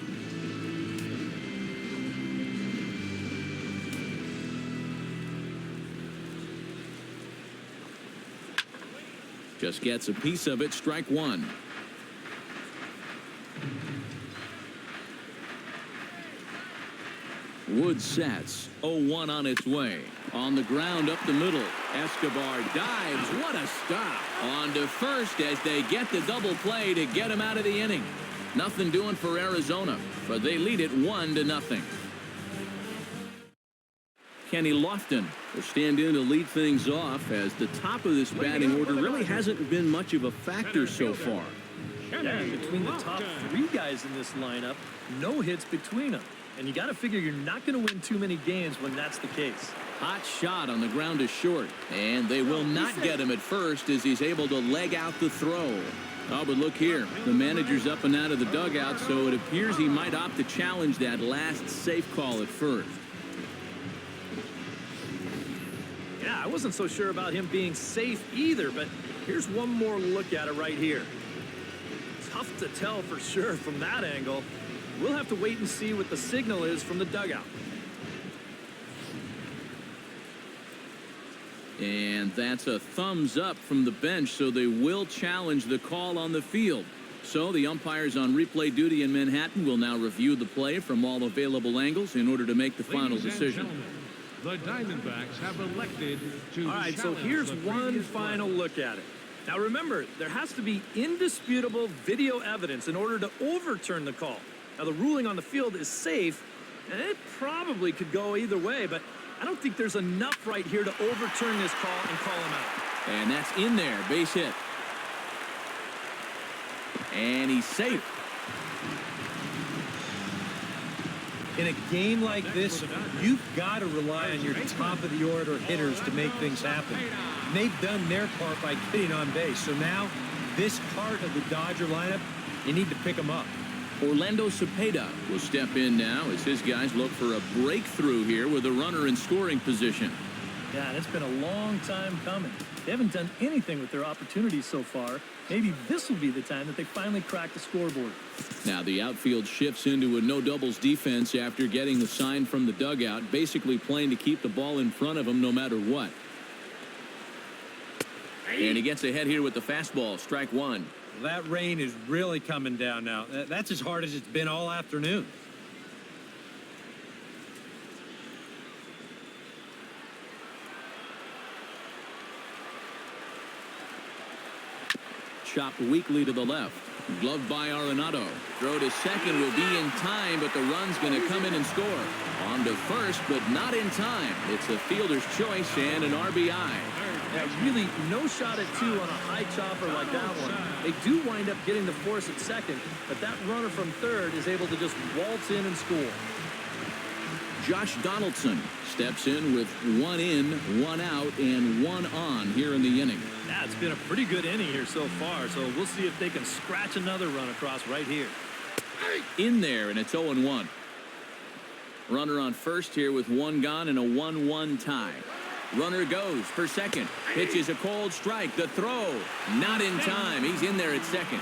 Just gets a piece of it, strike 1. Wood sets. 0-1 on its way. On the ground up the middle. Escobar dives. What a stop. On to first as they get the double play to get him out of the inning. Nothing doing for Arizona, but they lead it 1-0. Kenny Lofton will stand in to lead things off as the top of this batting order really hasn't been much of a factor so far. Yeah, between the top 3 guys in this lineup, no hits between them. And you got to figure you're not going to win too many games when that's the case. Hot shot on the ground is short, and they will not get him at first as he's able to leg out the throw. Oh, but look here. The manager's up and out of the dugout, so it appears he might opt to challenge that last safe call at first. Yeah, I wasn't so sure about him being safe either, but here's one more look at it right here. Tough to tell for sure from that angle. We'll have to wait and see what the signal is from the dugout. And that's a thumbs up from the bench, so they will challenge the call on the field. So the umpires on replay duty in Manhattan will now review the play from all available angles in order to make the final decision. The Diamondbacks have elected to All right, so here's one final look at it. Now remember, there has to be indisputable video evidence in order to overturn the call. Now the ruling on the field is safe, and it probably could go either way, but I don't think there's enough right here to overturn this call and call him out. And that's in there. Base hit. And he's safe. In a game like this, you've got to rely on your top-of-the-order hitters to make things happen. And they've done their part by getting on base. So now, this heart of the Dodger lineup, you need to pick them up. Orlando Cepeda will step in now as his guys look for a breakthrough here with a runner in scoring position. Yeah, and it's been a long time coming. They haven't done anything with their opportunities so far. Maybe this will be the time that they finally crack the scoreboard. Now the outfield shifts into a no-doubles defense after getting the sign from the dugout, basically playing to keep the ball in front of him no matter what. And he gets ahead here with the fastball, strike one. That rain is really coming down now. That's as hard as it's been all afternoon. Chopped weakly to the left. Gloved by Arenado. Throw to second will be in time, but the run's going to come in and score. On to first, but not in time. It's a fielder's choice and an RBI. Yeah, really no shot at two on a high chopper like that one. They do wind up getting the force at second, but that runner from third is able to just waltz in and score. Josh Donaldson steps in with one in, one out, and one on here in the inning. Yeah, it's been a pretty good inning here so far, so we'll see if they can scratch another run across right here. In there, and it's 0-1. Runner on first here with one gone and a 1-1 tie. Runner goes for second. Pitches a cold strike. The throw, not in time. He's in there at second.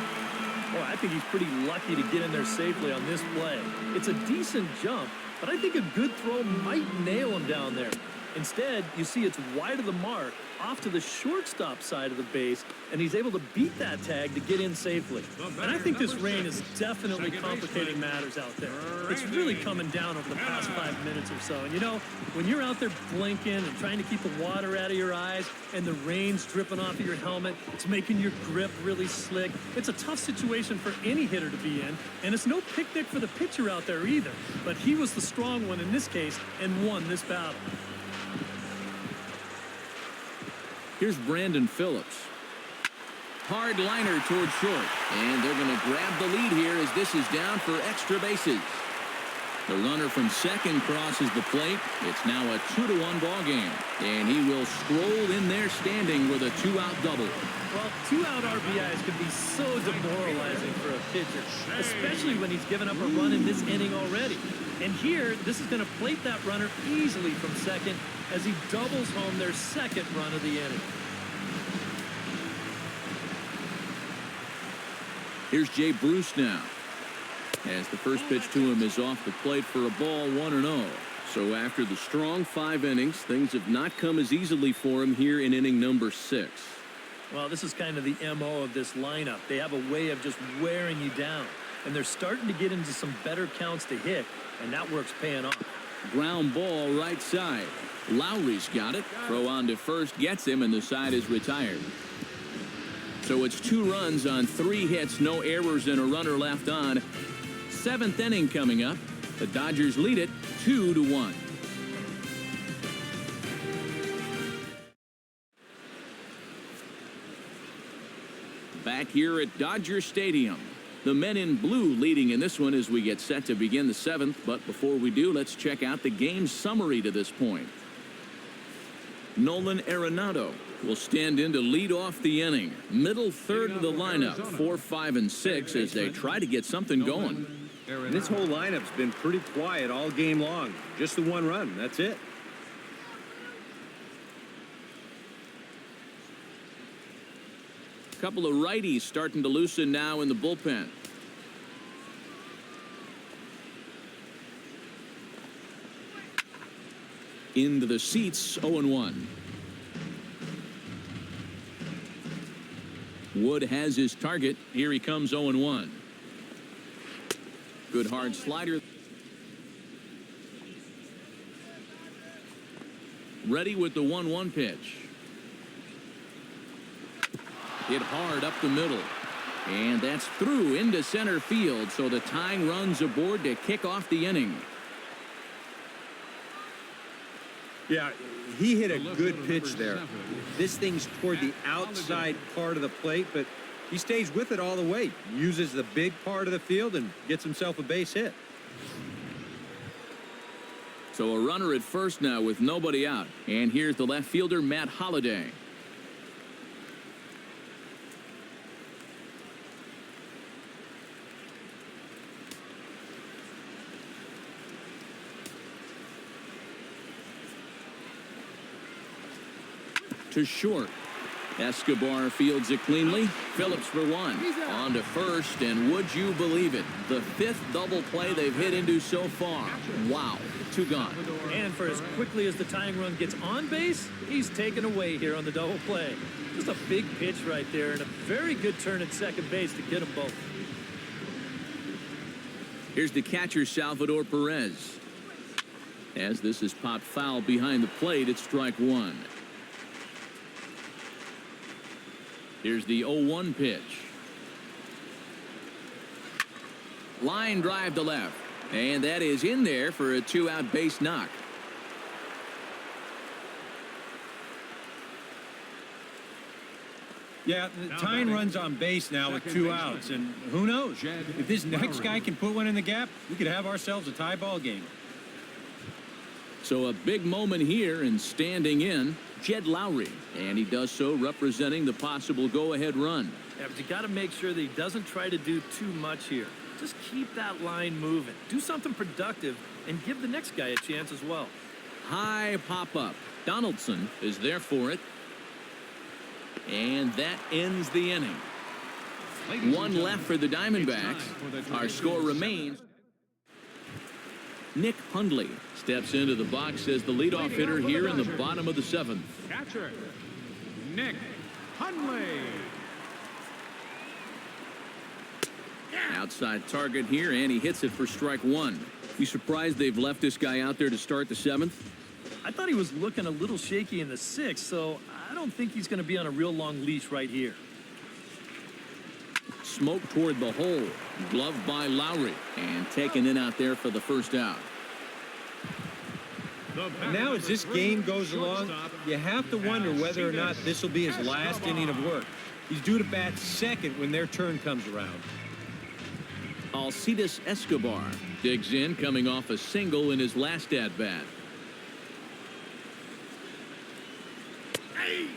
Boy, I think he's pretty lucky to get in there safely on this play. It's a decent jump, but I think a good throw might nail him down there. Instead, you see it's wide of the mark, off to the shortstop side of the base, and he's able to beat that tag to get in safely. And I think this rain is definitely complicating matters out there. It's really coming down over the past 5 minutes or so. And you know, when you're out there blinking and trying to keep the water out of your eyes and the rain's dripping off of your helmet, it's making your grip really slick. It's a tough situation for any hitter to be in, and it's no picnic for the pitcher out there either. But he was the strong one in this case and won this battle. Here's Brandon Phillips. Hard liner toward short. And they're going to grab the lead here as this is down for extra bases. The runner from second crosses the plate. It's now a 2-1 ball game. And he will stroll in there standing with a two-out double. Well, two-out RBIs can be so demoralizing for a pitcher, especially when he's given up a run in this inning already. And here, this is going to plate that runner easily from second as he doubles home their second run of the inning. Here's Jay Bruce now. As the first pitch to him is off the plate for a ball, 1-0. So after the strong 5 innings, things have not come as easily for him here in inning number 6. Well, this is kind of the MO of this lineup. They have a way of just wearing you down. And they're starting to get into some better counts to hit, and that work's paying off. Ground ball right side. Lowry's got it. Throw on to first gets him, and the side is retired. So it's 2 runs on 3 hits, no errors, and a runner left on. 7th inning coming up. The Dodgers lead it 2-1. Back here at Dodger Stadium. The men in blue leading in this one as we get set to begin the 7th. But before we do, let's check out the game summary to this point. Nolan Arenado will stand in to lead off the inning. Middle third of the lineup, 4, 5, and 6 as they try to get something going. This whole lineup's been pretty quiet all game long. Just the 1 run. That's it. A couple of righties starting to loosen now in the bullpen. Into the seats, 0-1. Wood has his target. Here he comes, 0-1. Good hard slider. Ready with the 1-1 pitch. Hit hard up the middle. And that's through into center field. So the tying run's aboard to kick off the inning. Yeah, he hit a good pitch there. This thing's toward the outside part of the plate, but he stays with it all the way. Uses the big part of the field and gets himself a base hit. So a runner at first now with nobody out. And here's the left fielder, Matt Holliday. To short. Escobar fields it cleanly. Phillips for one. On to first, and would you believe it? The 5th double play they've hit into so far. Wow. 2 gone. And for as quickly as the tying run gets on base, he's taken away here on the double play. Just a big pitch right there and a very good turn at second base to get them both. Here's the catcher, Salvador Perez. As this is popped foul behind the plate, it's strike 1. Here's the 0-1 pitch. Line drive to left. And that is in there for a 2-out base knock. Yeah, the tying runs on base now with 2 outs. And who knows? If this next guy can put one in the gap, we could have ourselves a tie ball game. So a big moment here, and standing in, Jed Lowry. And he does so representing the possible go-ahead run. Yeah, but you got to make sure that he doesn't try to do too much here. Just keep that line moving. Do something productive and give the next guy a chance as well. High pop-up. Donaldson is there for it. And that ends the inning. 1 left for the Diamondbacks. Our score remains. Nick Hundley steps into the box as the leadoff hitter here in the bottom of the 7th. Catcher, Nick Hundley. Outside target here, and he hits it for strike 1. You surprised they've left this guy out there to start the 7th? I thought he was looking a little shaky in the 6th, so I don't think he's going to be on a real long leash right here. Smoke toward the hole. Gloved by Lowry, and taken in out there for the first out. Now as this game goes along, you have to wonder whether or not this will be his last inning of work. He's due to bat second when their turn comes around. Alcides Escobar digs in, coming off a single in his last at-bat.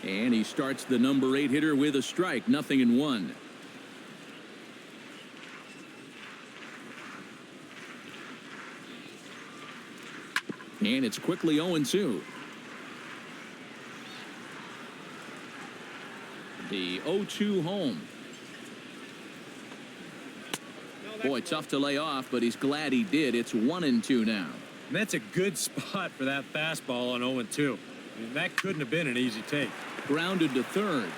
And he starts the number 8 hitter with a strike, 0-1. And it's quickly 0-2. The 0-2 home. Boy, tough to lay off, but he's glad he did. It's 1-2 now. And that's a good spot for that fastball on 0-2. I mean, that couldn't have been an easy take. Grounded to third.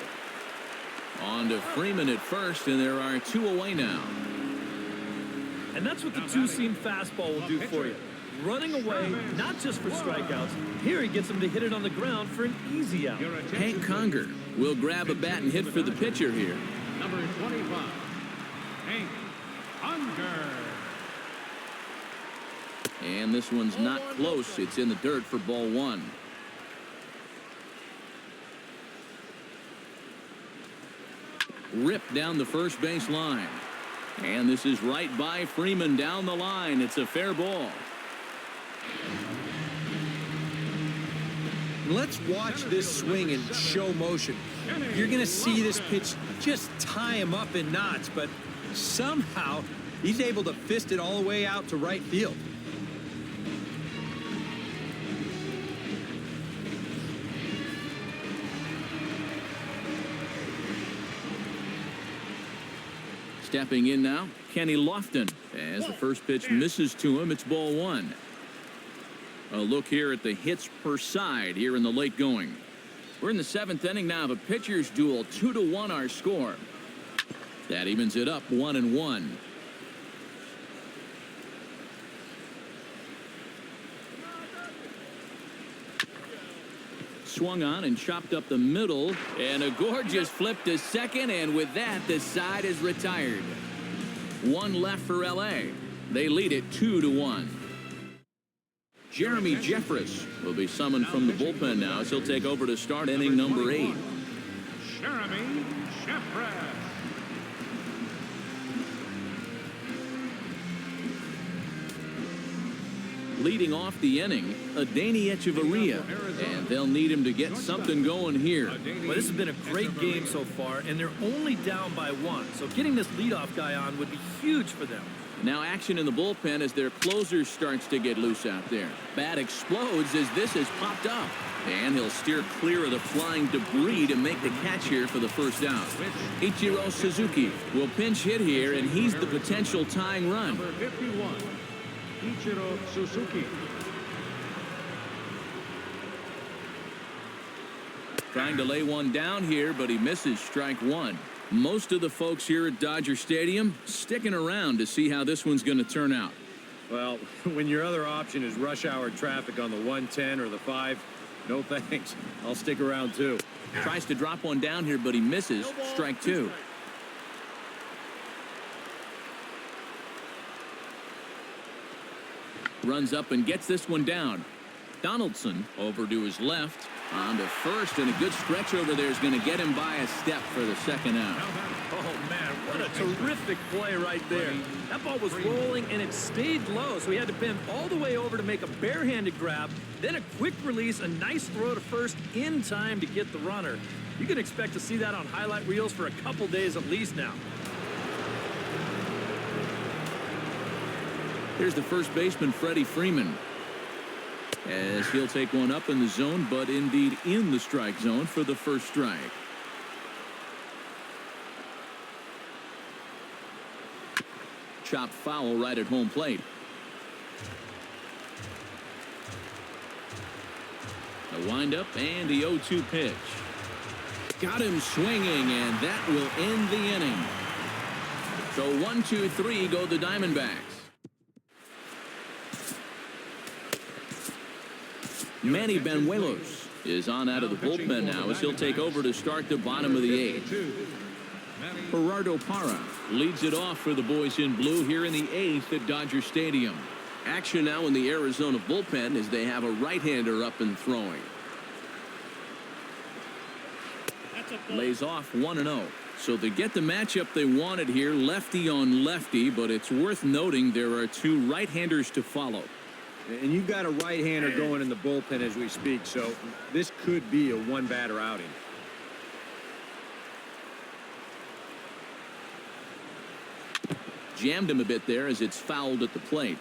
On to Freeman at first, and there are 2 away now. And that's what the 2-seam fastball will do for you. Running away, not just for strikeouts. Here he gets him to hit it on the ground for an easy out. Hank Conger will grab a bat and hit for the pitcher here. Number 25, Hank Conger. And this one's not close. It's in the dirt for ball 1. Ripped down the first base line. And this is right by Freeman down the line. It's a fair ball. Let's watch this swing in show motion. You're going to see this pitch just tie him up in knots, but somehow he's able to fist it all the way out to right field. Stepping in now, Kenny Lofton. As the first pitch misses to him, it's ball 1. A look here at the hits per side here in the late going. We're in the 7th inning now of a pitcher's duel. 2-1 our score. That evens it up 1-1. Swung on and chopped up the middle, and a gorgeous flip to second, and with that the side is retired. 1 left for LA. They lead it 2-1. Jeremy Jeffress will be summoned from the bullpen now as he'll take over to start inning number 8. Jeremy Jeffress. Leading off the inning, Adeiny Echeverria, and they'll need him to get something going here. Well, this has been a great game so far, and they're only down by 1. So getting this leadoff guy on would be huge for them. Now action in the bullpen as their closer starts to get loose out there. Bat explodes as this has popped up. And he'll steer clear of the flying debris to make the catch here for the first out. Ichiro Suzuki will pinch hit here, and he's the potential tying run. Number 51, Ichiro Suzuki. Trying to lay one down here, but he misses strike 1. Most of the folks here at Dodger Stadium sticking around to see how this one's going to turn out. Well, when your other option is rush hour traffic on the 110 or the 5, no thanks. I'll stick around too. Tries to drop one down here, but he misses. Strike 2. Runs up and gets this one down. Donaldson over to his left. On to first, and a good stretch over there is going to get him by a step for the second out. Oh, man, what a terrific play right there. That ball was rolling, and it stayed low, so he had to bend all the way over to make a barehanded grab, then a quick release, a nice throw to first in time to get the runner. You can expect to see that on highlight reels for a couple days at least now. Here's the first baseman, Freddie Freeman, as he'll take one up in the zone, but indeed in the strike zone for the first strike. Chopped foul right at home plate. A windup and the 0-2 pitch. Got him swinging, and that will end the inning. So 1-2-3 go the Diamondbacks. Manny Banuelos is on out of the bullpen now as he'll take over to start the bottom of the 8th. Gerardo Parra leads it off for the boys in blue here in the 8th at Dodger Stadium. Action now in the Arizona bullpen as they have a right-hander up and throwing. Lays off 1-0. So they get the matchup they wanted here, lefty on lefty, but it's worth noting there are 2 right-handers to follow. And you've got a right-hander going in the bullpen as we speak, so this could be a one-batter outing. Jammed him a bit there as it's fouled at the plate.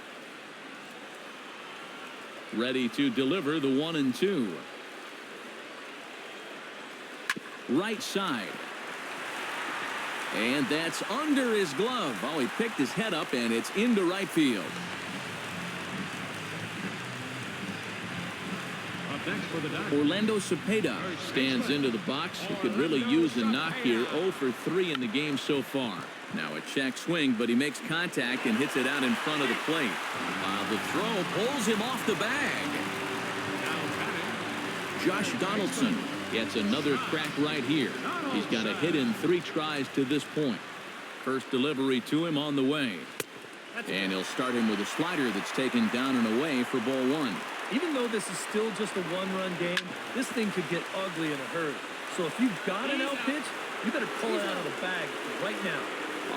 Ready to deliver the 1-2. Right side. And that's under his glove. Oh, he picked his head up, and it's into right field. Orlando Cepeda stands into the box. He could really use a knock here. 0 for 3 in the game so far. Now a check swing, but he makes contact and hits it out in front of the plate. The throw pulls him off the bag. Josh Donaldson gets another crack right here. He's got a hit in 3 tries to this point. First delivery to him on the way. And he'll start him with a slider that's taken down and away for ball 1. Even though this is still just a one-run game, this thing could get ugly in a hurry. So if you've got an out pitch, you better pull it out of the bag right now.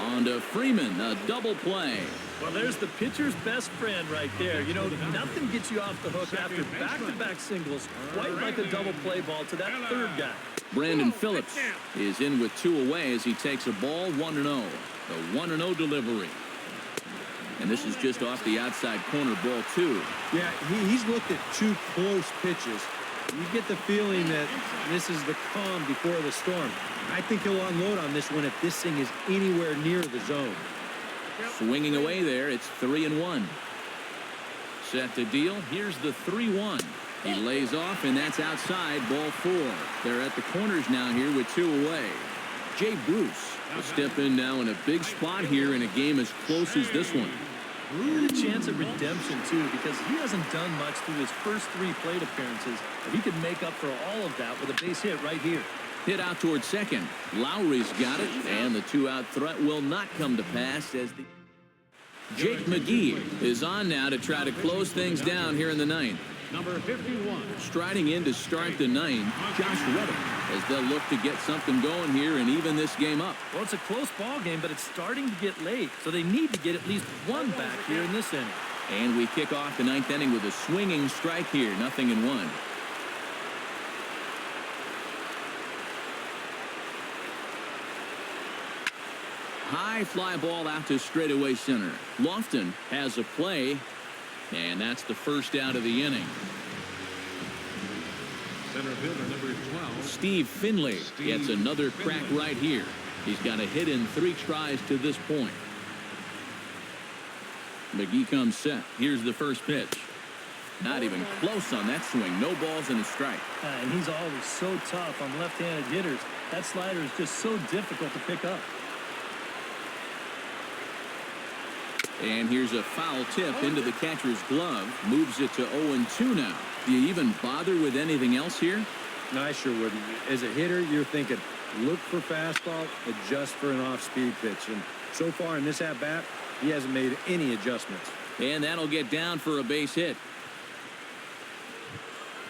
On to Freeman, a double play. Well, there's the pitcher's best friend right there. You know, nothing gets you off the hook after back-to-back singles, quite like a double play ball to that third guy. Brandon Phillips is in with 2 away as he takes a ball 1-0. The 1-0 delivery. And this is just off the outside corner, ball 2. Yeah, he's looked at 2 close pitches. You get the feeling that this is the calm before the storm. I think he'll unload on this one if this thing is anywhere near the zone. Swinging away there, it's 3-1. Set to deal. Here's the 3-1. He lays off, and that's outside, ball 4. They're at the corners now here with 2 away. Jay Bruce will step in now in a big spot here in a game as close as this one. And a chance of redemption, too, because he hasn't done much through his first 3 plate appearances. But he could make up for all of that with a base hit right here. Hit out towards second. Lowry's got it, and the 2-out threat will not come to pass as the Jake McGee is on now to try to close things down here in the ninth. Number 51. Striding in to start the ninth, Josh Reddick, as they'll look to get something going here and even this game up. Well, it's a close ball game, but it's starting to get late, so they need to get at least one back here in this inning. And we kick off the ninth inning with a swinging strike here, 0-1. High fly ball out to straightaway center. Lofton has a play, and that's the first out of the inning. Center fielder number 12. Steve Finley gets another crack right here. He's got a hit in 3 tries to this point. McGee comes set. Here's the first pitch. Not even close on that swing. No balls and a strike. And he's always so tough on left-handed hitters. That slider is just so difficult to pick up. And here's a foul tip into the catcher's glove. Moves it to 0-2 now. Do you even bother with anything else here? No, I sure wouldn't. As a hitter, you're thinking, look for fastball, adjust for an off-speed pitch. And so far in this at-bat, he hasn't made any adjustments. And that'll get down for a base hit.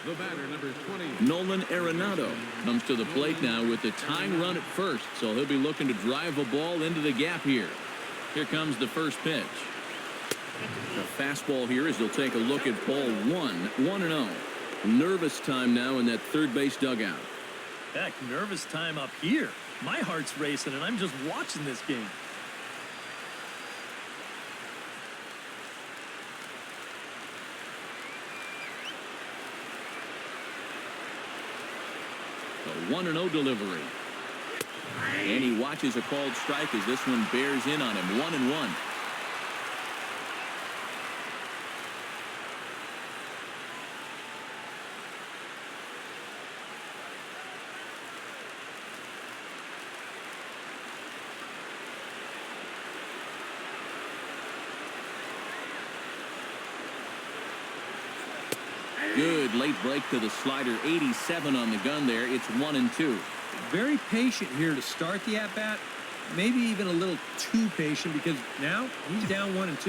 The batter, number 20. Nolan Arenado comes to the plate now with the tying run at first. So he'll be looking to drive a ball into the gap here. Here comes the first pitch. A fastball here as they'll take a look at ball 1, 1-0. Nervous time now in that third base dugout. Heck, nervous time up here. My heart's racing, and I'm just watching this game. A 1-0 delivery. And he watches a called strike as this one bears in on him. 1-1. Good late break to the slider. 87 on the gun there. It's 1-2. Very patient here to start the at-bat. Maybe even a little too patient because now he's down 1-2.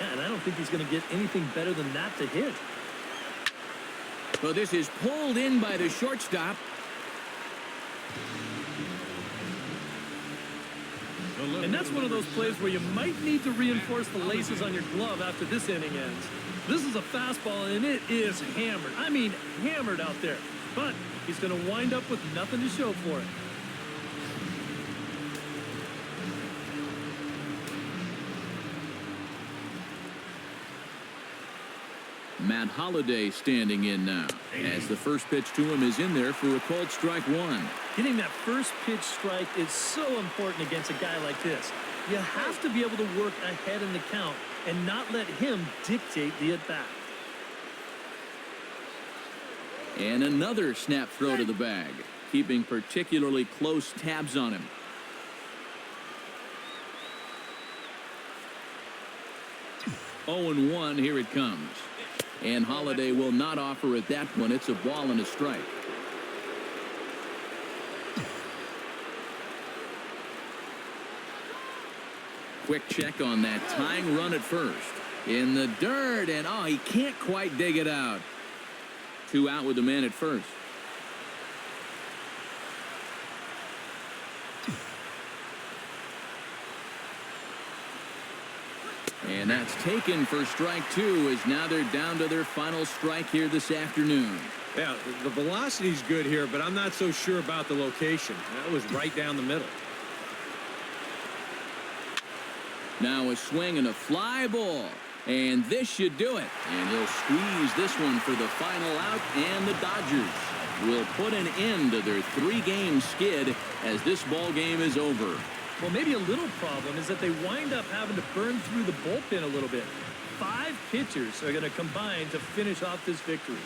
Yeah, and I don't think he's going to get anything better than that to hit. Well, this is pulled in by the shortstop. And that's one of those plays where you might need to reinforce the laces on your glove after this inning ends. This is a fastball, and it is hammered. I mean, hammered out there. But he's going to wind up with nothing to show for it. Matt Holliday standing in now as the first pitch to him is in there for a called strike 1. Getting that first pitch strike is so important against a guy like this. You have to be able to work ahead in the count and not let him dictate the at-bat. And another snap throw to the bag, keeping particularly close tabs on him. Oh, and 1, here it comes. And Holliday will not offer at that one. It's a ball and a strike. Quick check on that tying run at first. In the dirt, and oh, he can't quite dig it out. 2 out with the man at first. And that's taken for strike 2 as now they're down to their final strike here this afternoon. Yeah, the velocity's good here, but I'm not so sure about the location. That was right down the middle. Now a swing and a fly ball. And this should do it. And he'll squeeze this one for the final out. And the Dodgers will put an end to their 3-game skid as this ball game is over. Well, maybe a little problem is that they wind up having to burn through the bullpen a little bit. 5 pitchers are going to combine to finish off this victory.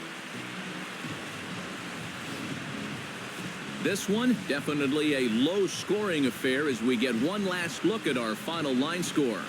This one, definitely a low-scoring affair as we get one last look at our final line score.